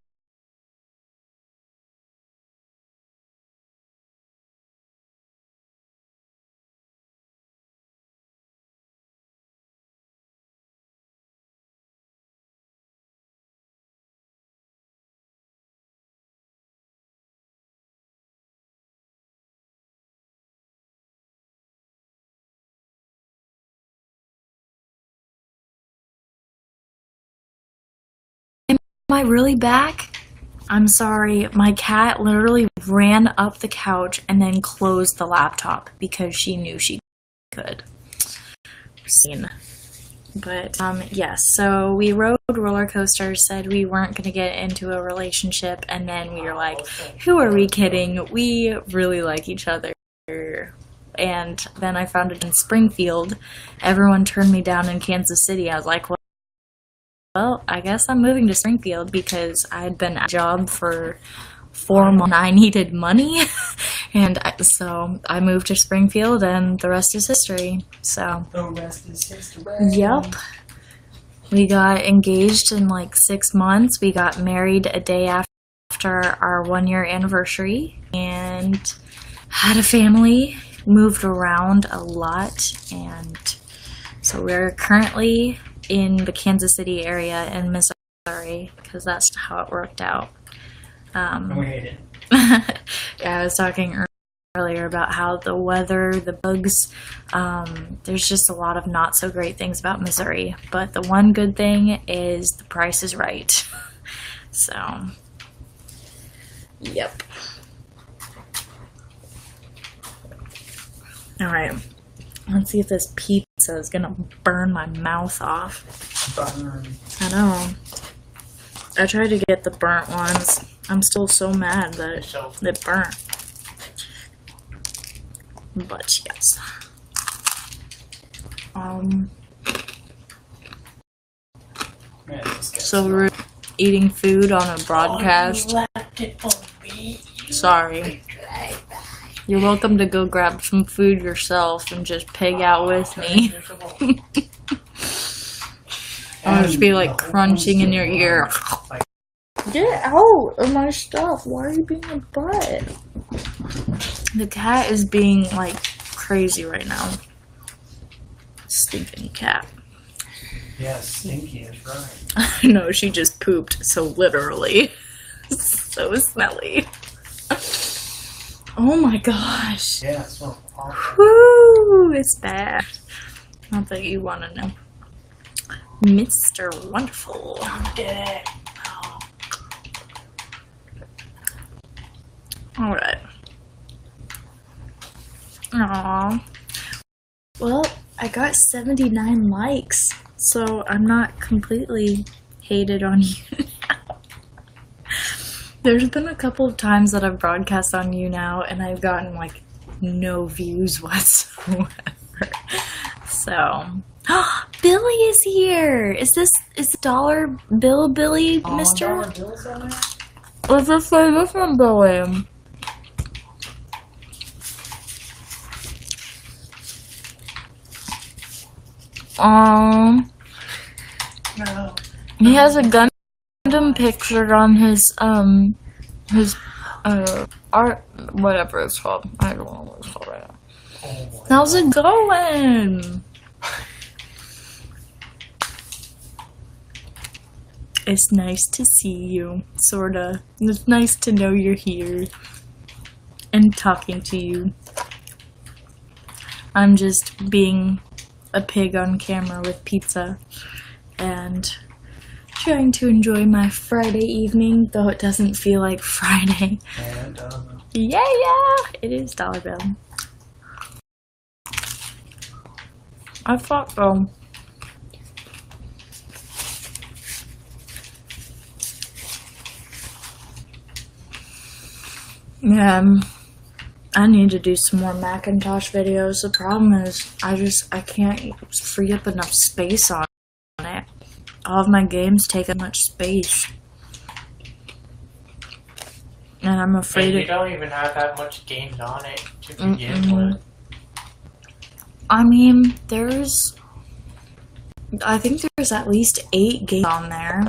Am I really back? I'm sorry, my cat literally ran up the couch and then closed the laptop because she knew she could. Scene. But, yes, so we rode roller coasters, said we weren't going to get into a relationship, and then we were like, who are we kidding? We really like each other. And then I found it in Springfield. Everyone turned me down in Kansas City. I was like, well, I guess I'm moving to Springfield because I had been at a job for 4 months. I needed money, and so I moved to Springfield, and the rest is history. So, The rest is history. yep. We got engaged in like 6 months. We got married a day after our 1-year anniversary, and had a family, moved around a lot, and so we're currently in the Kansas City area in Missouri because that's how it worked out. And we hate it. Yeah, I was talking earlier about how the weather, the bugs, there's just a lot of not so great things about Missouri, but the one good thing is the price is right. So, yep. Alright, let's see if this pizza is gonna burn my mouth off. Burn. I know. I tried to get the burnt ones. I'm still so mad that it burnt. But yes. So we're eating food on a broadcast. Sorry. You're welcome to go grab some food yourself and just pig out with me. I'll just be like crunching in your ear. Get out of my stuff. Why are you being a butt? The cat is being like crazy right now. Stinking cat. Yes, stinky is right. No, she just pooped, so literally. So smelly. Oh my gosh. Yeah, it smells awful. Woo, it's bad. Not that you want to know. Mr. Wonderful. Did it. Alright. Aww. Well, I got 79 likes, so I'm not completely hated on you now. There's been a couple of times that I've broadcast on YouNow, and I've gotten, like, no views whatsoever. So, Billy is here. Is Dollar Bill Billy, Mister? Dollar Bill's on there? Let's just say this one, Billy. No. He has a Gundam picture on his art, whatever it's called. I don't know what it's called right now. Oh, How's it going? It's nice to see you, sorta. It's nice to know you're here and talking to you. I'm just being a pig on camera with pizza and trying to enjoy my Friday evening, though it doesn't feel like Friday. and Yeah, it is Dollar Bill. I thought so. Yeah, I need to do some more Macintosh videos. The problem is, I can't free up enough space on it. All of my games take up much space. And I'm afraid you don't even have that much games on it to begin with. I mean, I think there's at least 8 games on there.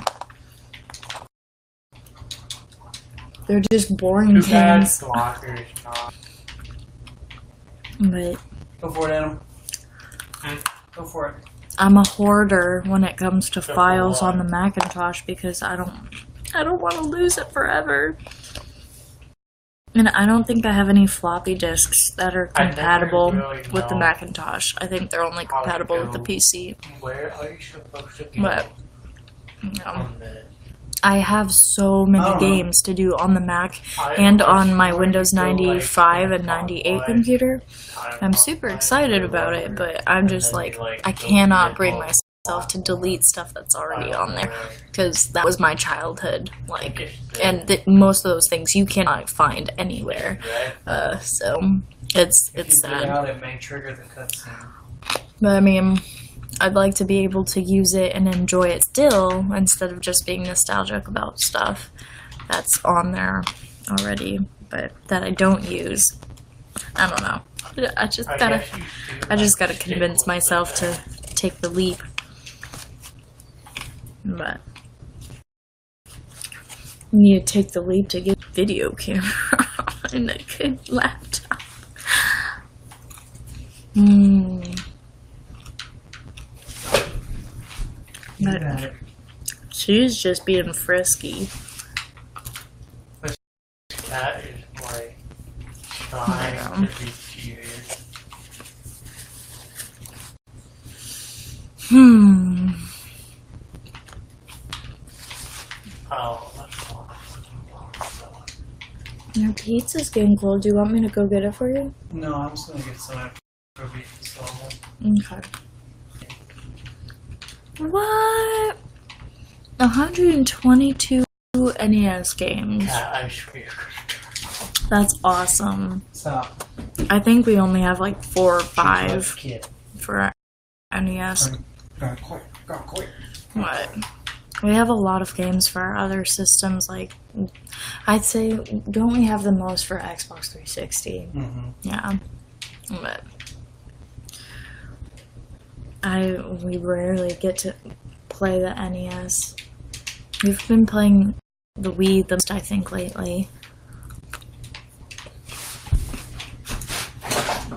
They're just boring Too bad games. Slocker's not. But go for it, Adam. Go for it. I'm a hoarder when it comes to So files do I. on the Macintosh because I don't want to lose it forever. And I don't think I have any floppy disks that are I never compatible really with the know Macintosh. I think they're only how to compatible with the go. PC. Where are you supposed to go? But On the, I have so many Oh. games to do on the Mac I and was on my going Windows to go, like, 95 and on 98 my computer. time I'm on super my excited or about it, whatever, but I'm and just then like, you, like, I go to cannot your bring whole myself to delete stuff that's already on there. platform. Because that was my childhood, like, Just, and most of those things you cannot find anywhere. Right? So it's If you get sad. out, it may trigger the cutscene. But I mean, I'd like to be able to use it and enjoy it still instead of just being nostalgic about stuff that's on there already, but that I don't use. I don't know. I just gotta convince myself to take the leap. But you need to take the leap to get a video camera and a good laptop. But she's just being frisky. That is like trying to be cute. Oh, that's fine. Your pizza's getting cold. Do you want me to go get it for you? No, I'm just gonna get some after beef so Okay. What? 122 NES games. Cat ice cream. That's awesome. stop. I think we only have like 4 or She's 5 a kid. for NES. Go quick. But we have a lot of games for our other systems. Like, I'd say, don't we have the most for Xbox 360? Mm-hmm. Yeah. But we rarely get to play the NES. We've been playing the Wii the most, I think, lately.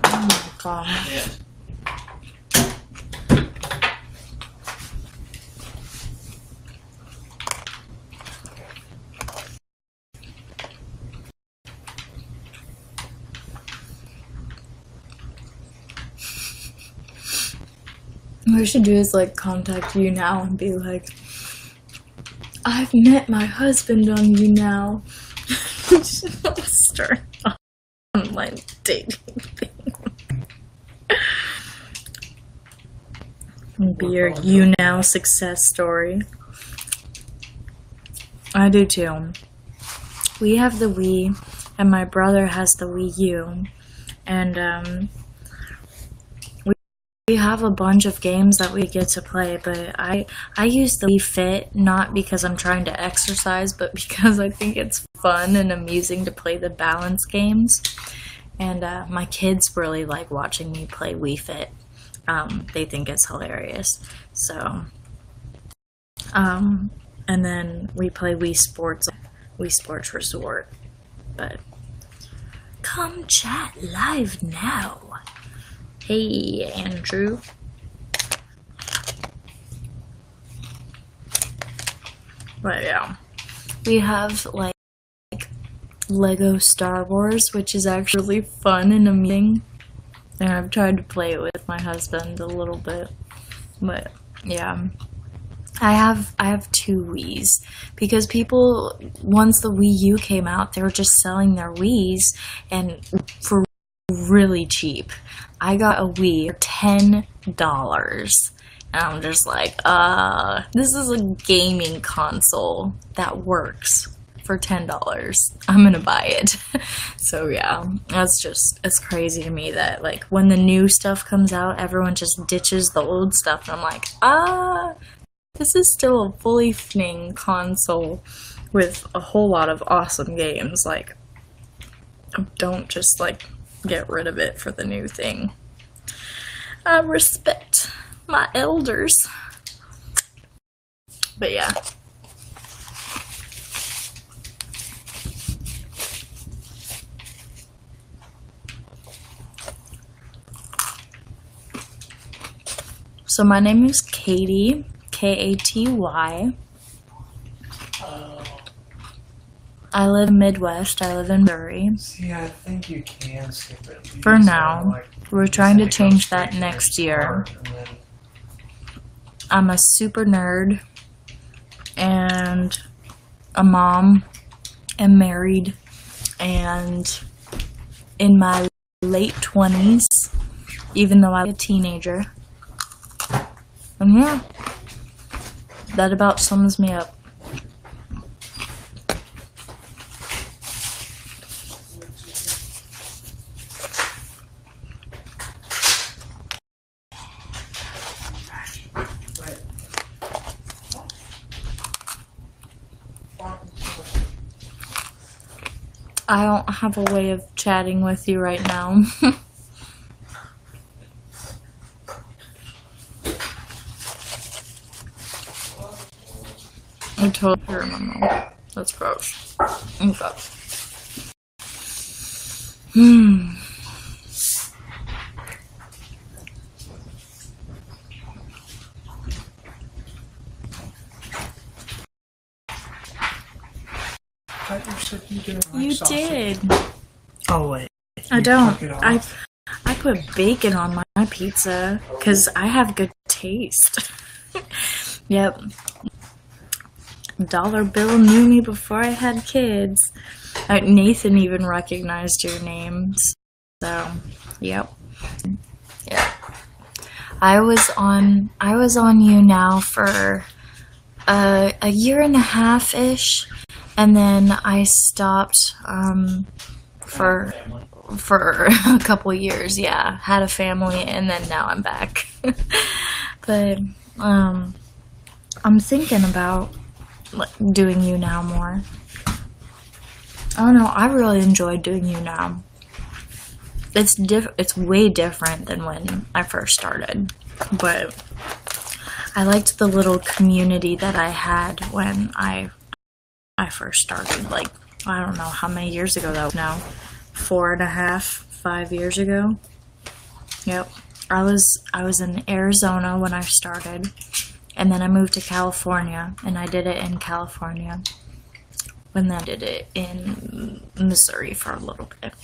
Oh my god. Yeah. What we should do is like contact YouNow and be like, I've met my husband on YouNow. Start an online dating thing. Be your YouNow success story. I do too. We have the Wii, and my brother has the Wii U, and we have a bunch of games that we get to play, but I use the Wii Fit not because I'm trying to exercise, but because I think it's fun and amusing to play the balance games. And my kids really like watching me play Wii Fit. They think it's hilarious. So, and then we play Wii Sports Resort. But come chat live now. Hey, Andrew. But yeah, we have like Lego Star Wars, which is actually fun and amusing. And I've tried to play it with my husband a little bit. But yeah, I have 2 Wiis because people, once the Wii U came out, they were just selling their Wiis and for really cheap. I got a Wii for $10. And I'm just like, this is a gaming console that works for $10. I'm gonna buy it. So yeah, it's crazy to me that like when the new stuff comes out, everyone just ditches the old stuff. And I'm like, this is still a fully functioning console with a whole lot of awesome games. Like, don't just like get rid of it for the new thing. I respect my elders. But yeah. So my name is Katie, Katy. I live in Midwest. I live in Missouri. See, I think you can skip it. For now, we're trying to change that next year. I'm a super nerd and a mom and married and in my late 20s, even though I'm a teenager. And yeah, that about sums me up. I don't have a way of chatting with you right now. I totally hear my mouth. That's gross. Okay. You did. Oh wait. I don't. I put bacon on my pizza because I have good taste. Yep. Dollar Bill knew me before I had kids. Nathan even recognized your names. So, yep. Yeah. I was on YouNow for a year and a half-ish, and then I stopped for a couple years. Yeah, had a family, and then now I'm back. But I'm thinking about doing YouNow more. I don't know. I really enjoyed doing YouNow. It's way different than when I first started, but I liked the little community that I had when I first started. Like, I don't know how many years ago that was now. 4.5, 5 years ago. Yep. I was in Arizona when I started, and then I moved to California, and I did it in California. And then I did it in Missouri for a little bit.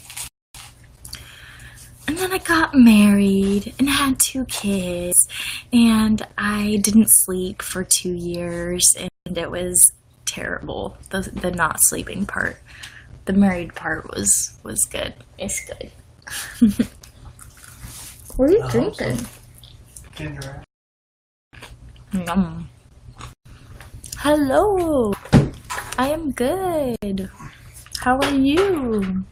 And then I got married and had 2 kids, and I didn't sleep for 2 years, and it was terrible. The not sleeping part. The married part was good. It's good. What are you drinking? Ginger ale. Yum. Hello. I am good. How are you?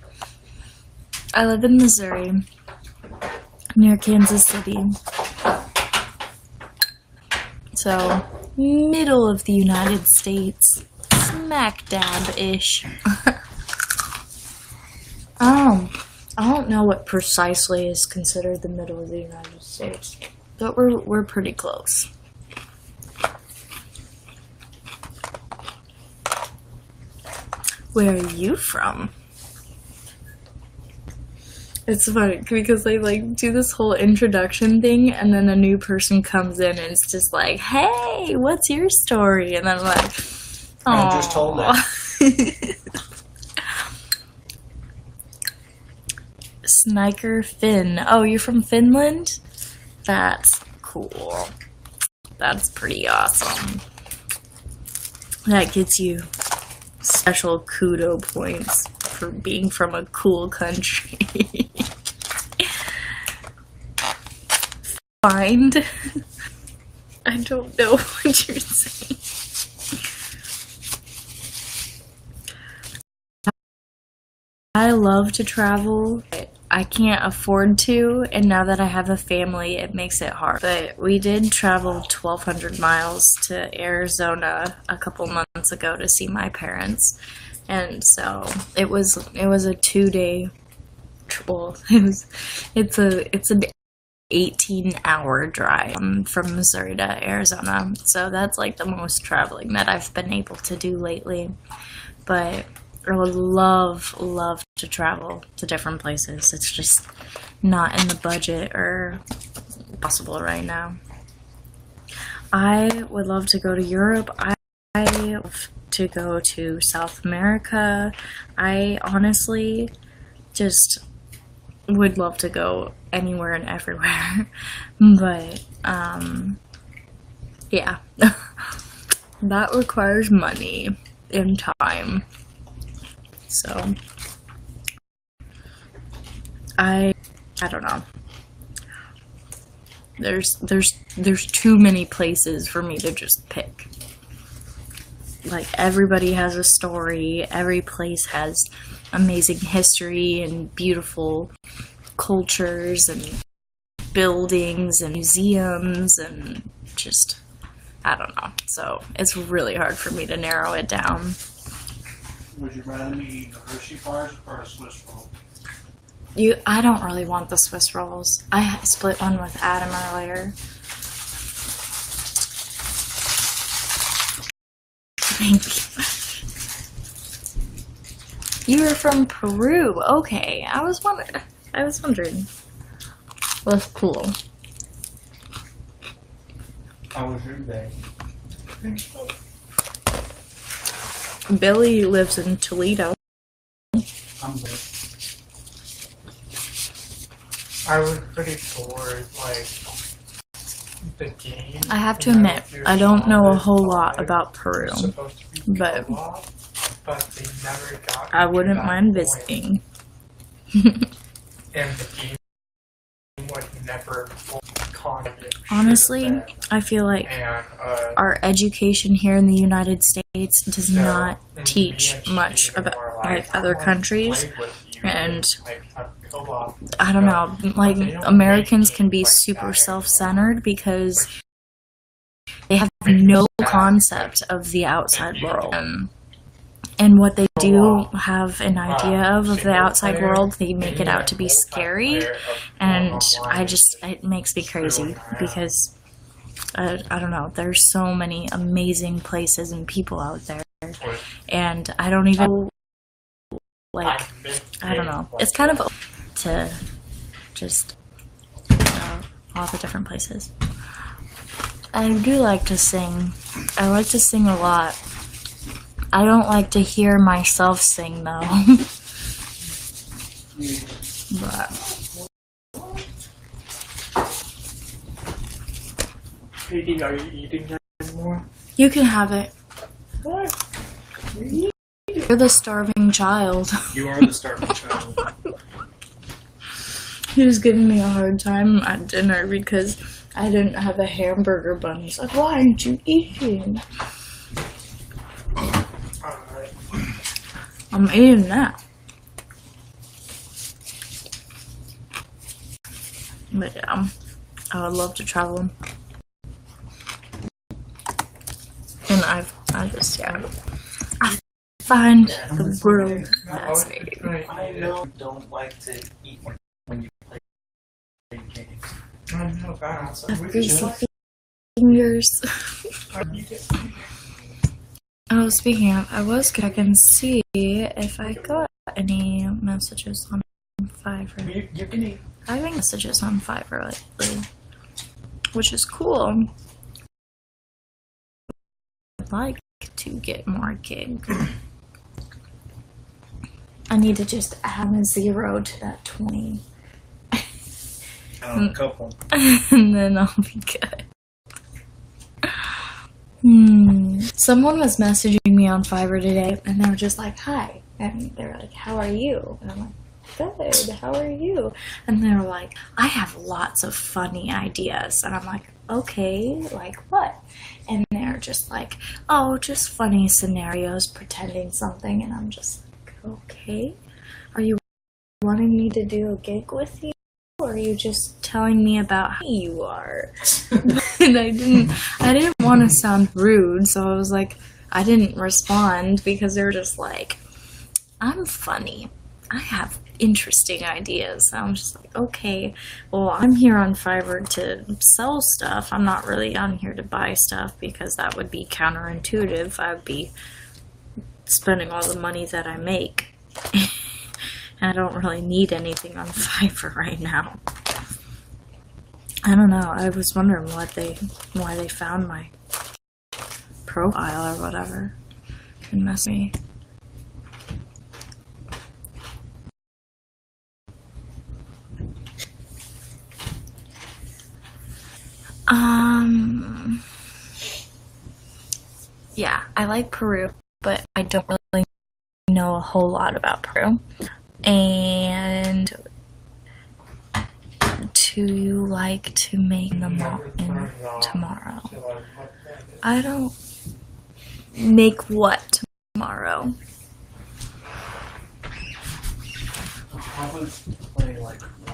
I live in Missouri, near Kansas City. So, middle of the United States. Smack dab-ish. I don't know what precisely is considered the middle of the United States, but we're pretty close. Where are you from? It's funny because they like do this whole introduction thing, and then a new person comes in and it's just like, "Hey, what's your story?" And then I'm like, "Oh, I just told it." Sniker Finn. Oh, you're from Finland? That's cool. That's pretty awesome. That gets you special kudo points for being from a cool country. Find? I don't know what you're saying. I love to travel. I can't afford to, and now that I have a family, it makes it hard. But we did travel 1,200 miles to Arizona a couple months ago to see my parents, and so it was a 2-day. Well, it's an 18-hour drive from Missouri to Arizona, so that's like the most traveling that I've been able to do lately. But I would love to travel to different places. It's just not in the budget or possible right now. I would love to go to Europe. I love to go to South America. I honestly just would love to go anywhere and everywhere. But, yeah. That requires money and time. So, I don't know. There's too many places for me to just pick. Like, everybody has a story. Every place has amazing history and beautiful cultures and buildings and museums and just, I don't know. So, it's really hard for me to narrow it down. Would you rather me eat a Hershey bars or a Swiss roll? I don't really want the Swiss rolls. I split one with Adam earlier. Thank you. You were from Peru. Okay, I was wondering. That's cool. How was your day? Billy lives in Toledo. I'm good. I was pretty bored, like, the game. I have to admit, I don't know a whole lot about Peru, but They never got I wouldn't to that mind point. visiting. And the game would never Honestly, I feel like our education here in the United States does not teach much about like other countries, and I don't know, like Americans can be super self-centered because they have no concept of the outside world. And what they do have an idea of the outside world, they make it out to be scary, and it makes me crazy because, I don't know, there's so many amazing places and people out there, and I don't even, like, I don't know, it's kind of to just, all the different places. I do like to sing. I like to sing a lot. I don't like to hear myself sing, though. But Katie, are you eating anymore? you can have it. What? You're the starving child. You are the starving child. He was giving me a hard time at dinner because I didn't have a hamburger bun. He's like, why aren't you eating? Alright. I'm eating that. But yeah, I would love to travel. I just, yeah. I find the world fascinating. I know you don't like to eat when you play games. I know, God. Greasy fingers. Oh, speaking of, I was checking to see if I got any messages on Fiverr. You can eat. I have messages on Fiverr lately, which is cool. I'd like to get more gigs. I need to just add a 0 to that 20. A couple. And then I'll be good. Someone was messaging me on Fiverr today, and they were just like, "Hi," and they were like, "How are you?" And I'm like, "Good. How are you?" And they were like, "I have lots of funny ideas," and I'm like, "Okay, like what?" And they're just like, "Oh, just funny scenarios, pretending something," and I'm just like, "Okay, are you wanting me to do a gig with you? Or are you just telling me about how you are?" And I didn't want to sound rude, so I was like, I didn't respond because they were just like, "I'm funny. I have interesting ideas." So I'm just like, okay, well, I'm here on Fiverr to sell stuff. I'm not really on here to buy stuff because that would be counterintuitive. I'd be spending all the money that I make. I don't really need anything on Fiverr right now. I don't know. I was wondering why they found my profile or whatever and mess me. Yeah, I like Peru, but I don't really know a whole lot about Peru. And do you like to make them tomorrow? I don't make what tomorrow?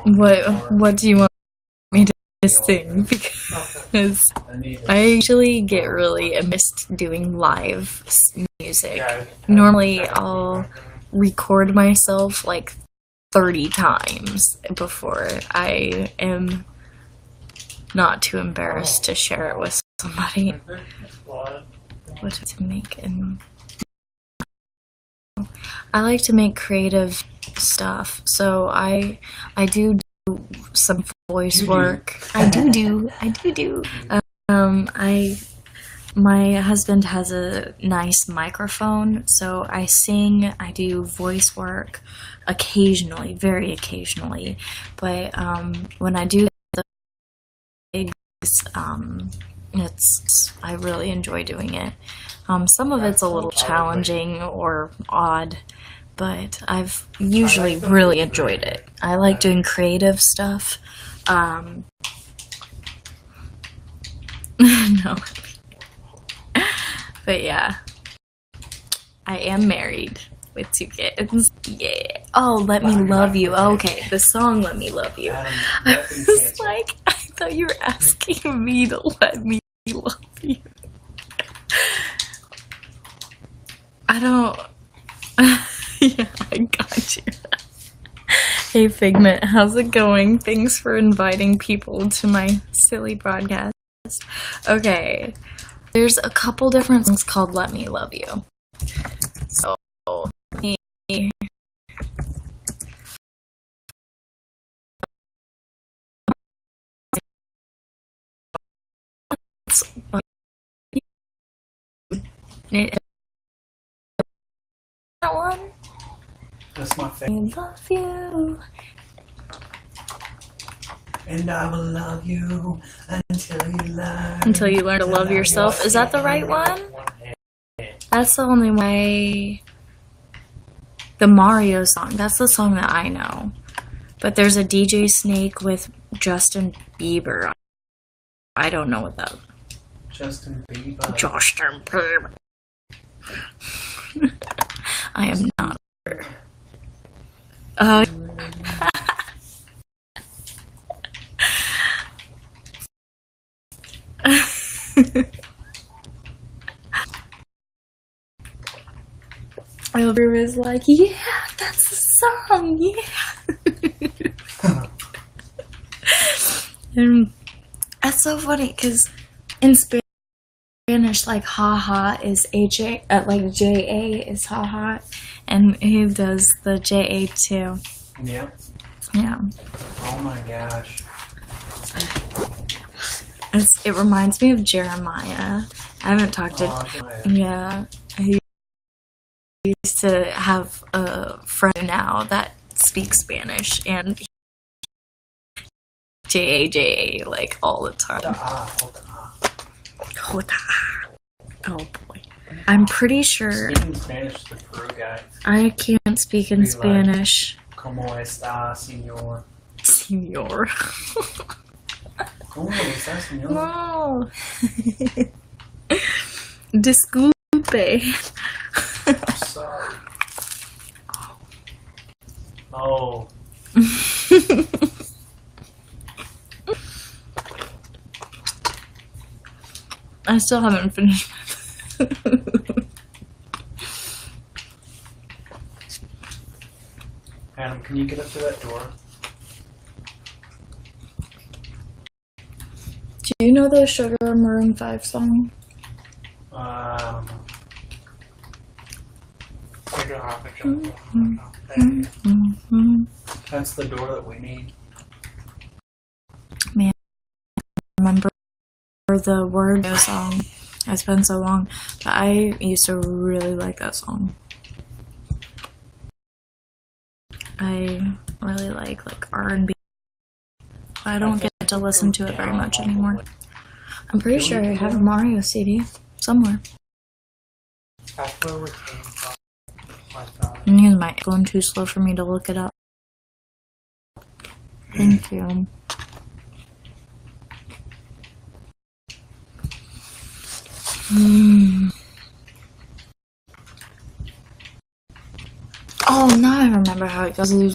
What do you want me to sing? Because I usually get really missed doing live music. Normally I'll record myself like 30 times before I am not too embarrassed to share it with somebody. What to make? And I like to make creative stuff, so I do some voice work. I do. My husband has a nice microphone, so I sing, I do voice work occasionally, very occasionally, but when I do the gigs, I really enjoy doing it. Some of it's a little challenging or odd, but I've usually really enjoyed it. I like doing creative stuff. No. But yeah, I am married with 2 kids. Yeah. Oh, Let Me Love You. Okay, the song Let Me Love You. I was like, I thought you were asking me to let me love you. I don't... Yeah, I got you. Hey Figment, how's it going? Thanks for inviting people to my silly broadcast. Okay. There's a couple different songs called Let Me Love You. So, that one? That's my favorite. I love you. And I will love you Until you learn to love yourself. Is that the right one? That's the only way. The Mario song. That's the song that I know. But there's a DJ Snake with Justin Bieber. I don't know what that. Justin Bieber. Justin Bieber. I am not. over was like, yeah, that's the song, yeah. And that's so funny because in Spanish, like haha is AJ, like JA is haha, and he does the JA too. Yep. Yeah. Oh my gosh. It reminds me of Jeremiah. I haven't talked to. Yeah. He used to have a friend now that speaks Spanish and JA like all the time. Oh boy. I'm pretty sure. Speaking Spanish to the Peru guy. I can't speak in Spanish. ¿Cómo está, señor? Señor. ¿Cómo está, señor? No. Disculpe. I'm sorry. Oh. I still haven't finished. Adam, can you get up to that door? Do you know the Sugar Maroon 5 song? That's the door that we need. Man, I remember the word of the song. It's been so long, but I used to really like that song. I really like R&B. I don't get to listen to it very much anymore. I'm pretty sure I have a Mario CD somewhere. That's where we came from. It might go too slow for me to look it up. Thank you. Oh, now I remember how it goes.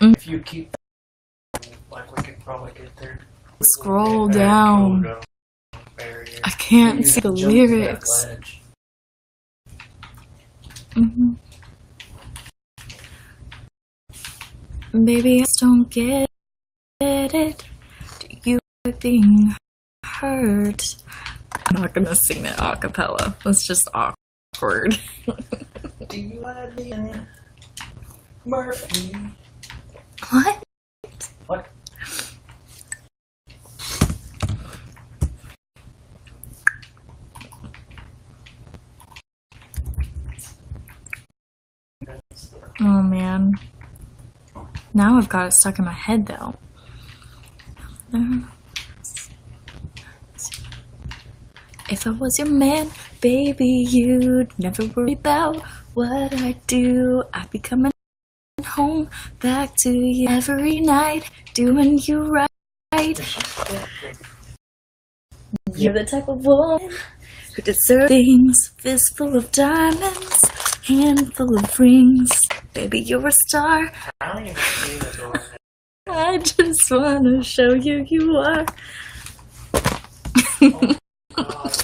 If you keep, like, we could probably get there. Scroll down. I can't see the lyrics. Baby, I just don't get it. Do you like being hurt? I'm not gonna sing it a cappella. That's just awkward. Do you like being Murphy? What? What? Oh man. Now I've got it stuck in my head though. If I was your man, baby, you'd never worry about what I do. I'd be coming home back to you every night, doing you right. You're the type of woman who deserves things, fistful of diamonds, handful of rings. Baby, you're a star. I don't even see the door. I just wanna show you you are. Oh, God.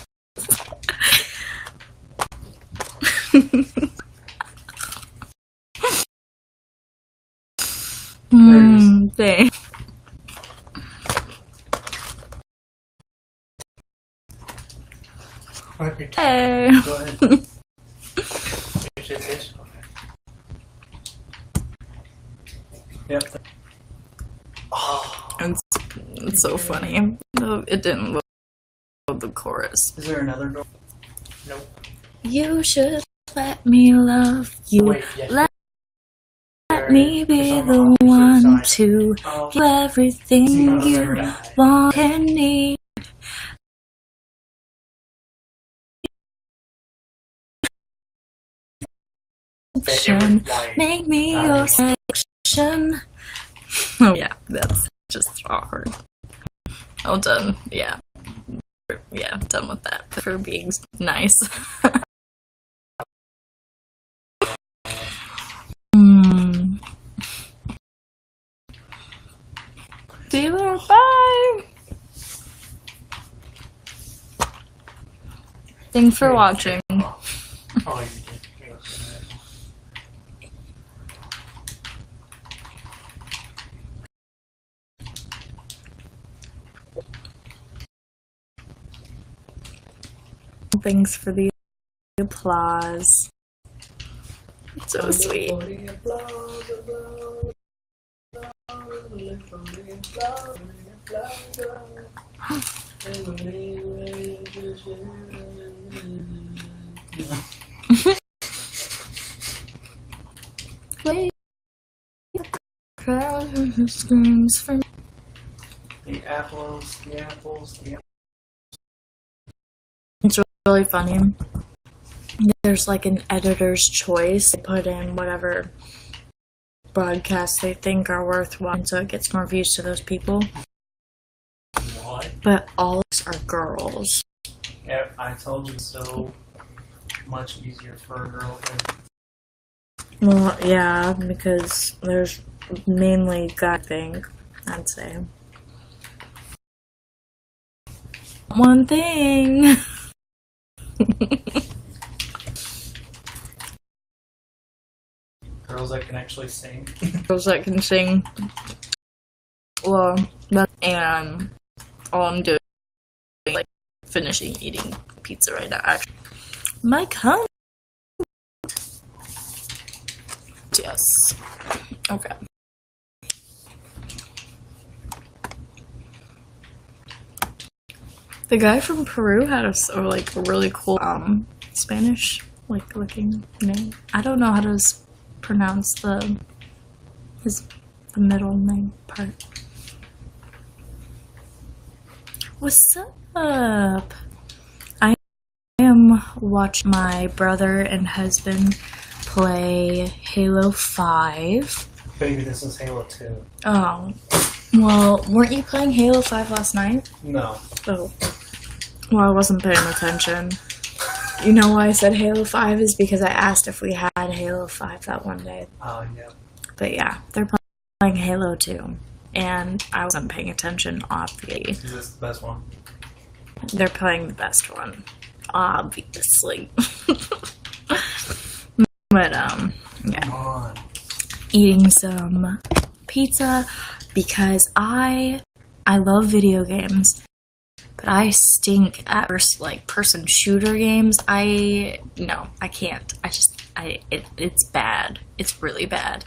Thanks. Hey. Go ahead. Is it this? Yep. Oh. It's so funny. It didn't load the chorus. Is there another door? Nope. You should let me love you. Wait, yes. Let me be the one to do everything you want and need. Make me your section. Oh yeah, that's just awkward. Oh, done. Yeah. Yeah, done with that for being nice. Dealer, bye! Thanks for watching. Oh, you did. Thanks for the applause. So sweet. Play the crowd who screams for me. The apples, the apples, the apples. It's really funny. There's like an editor's choice. They put in whatever broadcasts they think are worthwhile, so it gets more views to those people. What? But all of us are girls. Yeah, I told you so. Much easier for a girl than. Well, yeah, because there's mainly guy thing, I'd say. One thing. Girls that can actually sing. Girls that can sing. Well, and all I'm doing is like finishing eating pizza right now. Actually, my cum. Yes. Okay. The guy from Peru had a really cool Spanish looking name. I don't know how to pronounce the middle name part. What's up? I am watching my brother and husband play Halo 5. Baby, this is Halo 2. Oh. Well, weren't you playing Halo 5 last night? No. Oh. Well, I wasn't paying attention. You know why I said Halo 5 is because I asked if we had Halo 5 that one day. Oh, yeah. But yeah, they're playing Halo 2. And I wasn't paying attention, obviously. Is this the best one? They're playing the best one. Obviously. But, yeah. Come on. Eating some pizza because I love video games. But I stink at person shooter games. I can't. It's bad. It's really bad.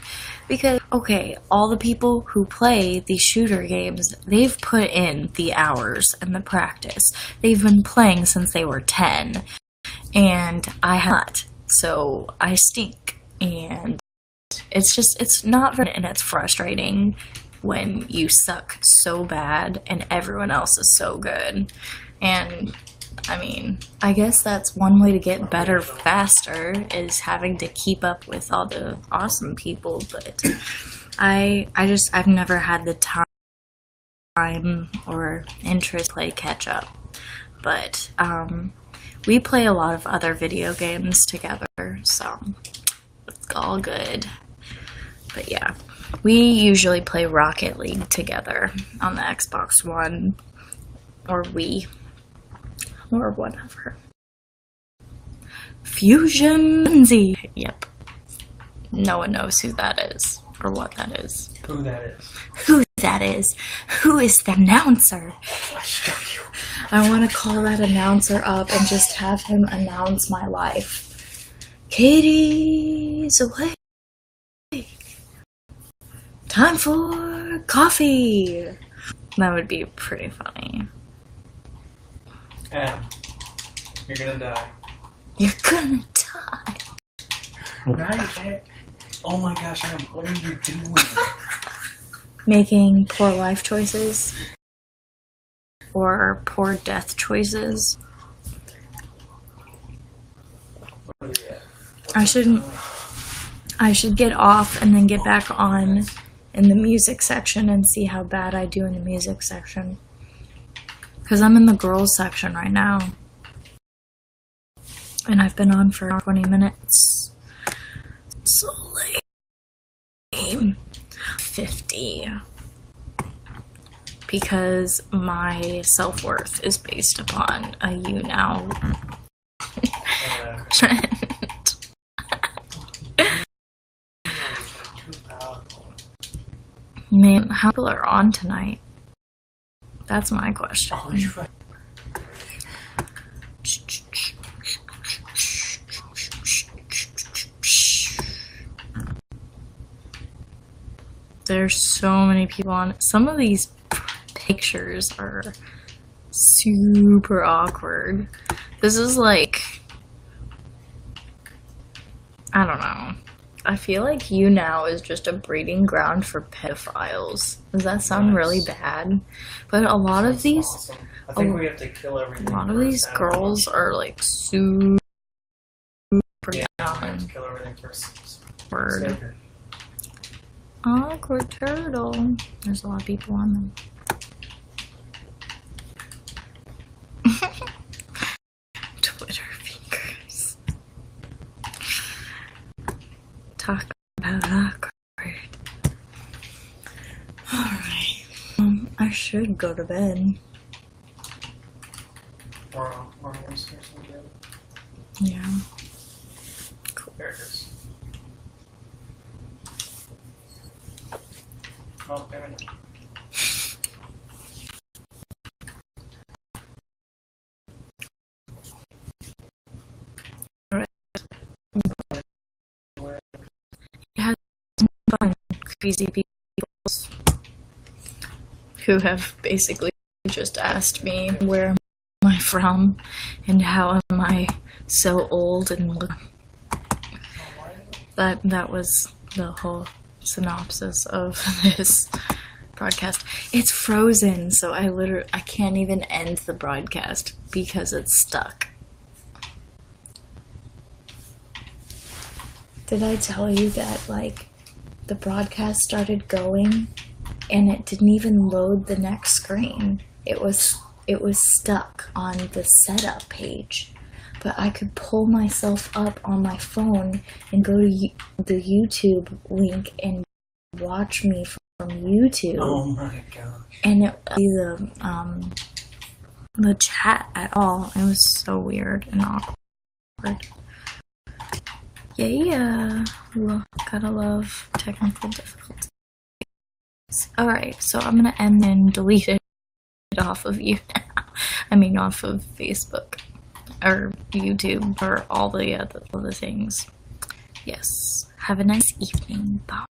Because, okay, all the people who play these shooter games, they've put in the hours and the practice. They've been playing since they were 10. And I have not. So I stink. And it's not fun, and it's frustrating when you suck so bad and everyone else is so good. And I mean, I guess that's one way to get better faster is having to keep up with all the awesome people, but I've never had the time or interest to play catch up. But we play a lot of other video games together, so it's all good. But yeah, we usually play Rocket League together on the Xbox One, or Wii, or whatever. Fusion Z. Yep. No one knows who that is, or what that is. Who that is. Who that is. Who is the announcer? I show you. I want to call that announcer up and just have him announce my life. Katie's away. Time for coffee. That would be pretty funny. Adam, you're gonna die. You're gonna die. Right? Oh my gosh, Adam, what are you doing? Making poor life choices. Or poor death choices. What are you at? I should get off and then get back on in the music section and see how bad I do in the music section. Because I'm in the girls section right now. And I've been on for 20 minutes. So lame. 50. Because my self-worth is based upon a YouNow Man, how people are on tonight? That's my question. Oh, you're right. There's so many people on. Some of these pictures are super awkward. This is like, I don't know. I feel like YouNow is just a breeding ground for pedophiles. Does that sound really bad? But a lot of these, Awesome. I think we have to kill everything. a lot of first these and girls are like super yeah, we have young. to kill everything first. Word. Sticker. Awkward turtle. There's a lot of people on them. Twitter fingers. Talk about awkward. Alright. I should go to bed. Or upstairs and get it. Yeah. There it is. Oh, there it is. It has fun, crazy people who have basically just asked me where am I from and how am I so old and look. That was the whole synopsis of this broadcast. It's frozen, so I can't even end the broadcast because it's stuck. Did I tell you that, like, the broadcast started going and it didn't even load the next screen? It was stuck on the setup page. But I could pull myself up on my phone and go to the YouTube link and watch me from YouTube. Oh my gosh. And it would be the chat at all. It was so weird and awkward. Yeah, gotta love technical difficulties. Alright, so I'm gonna end and delete it off of you now. I mean, off of Facebook or YouTube or all the things. Yes. Have a nice evening. Bye.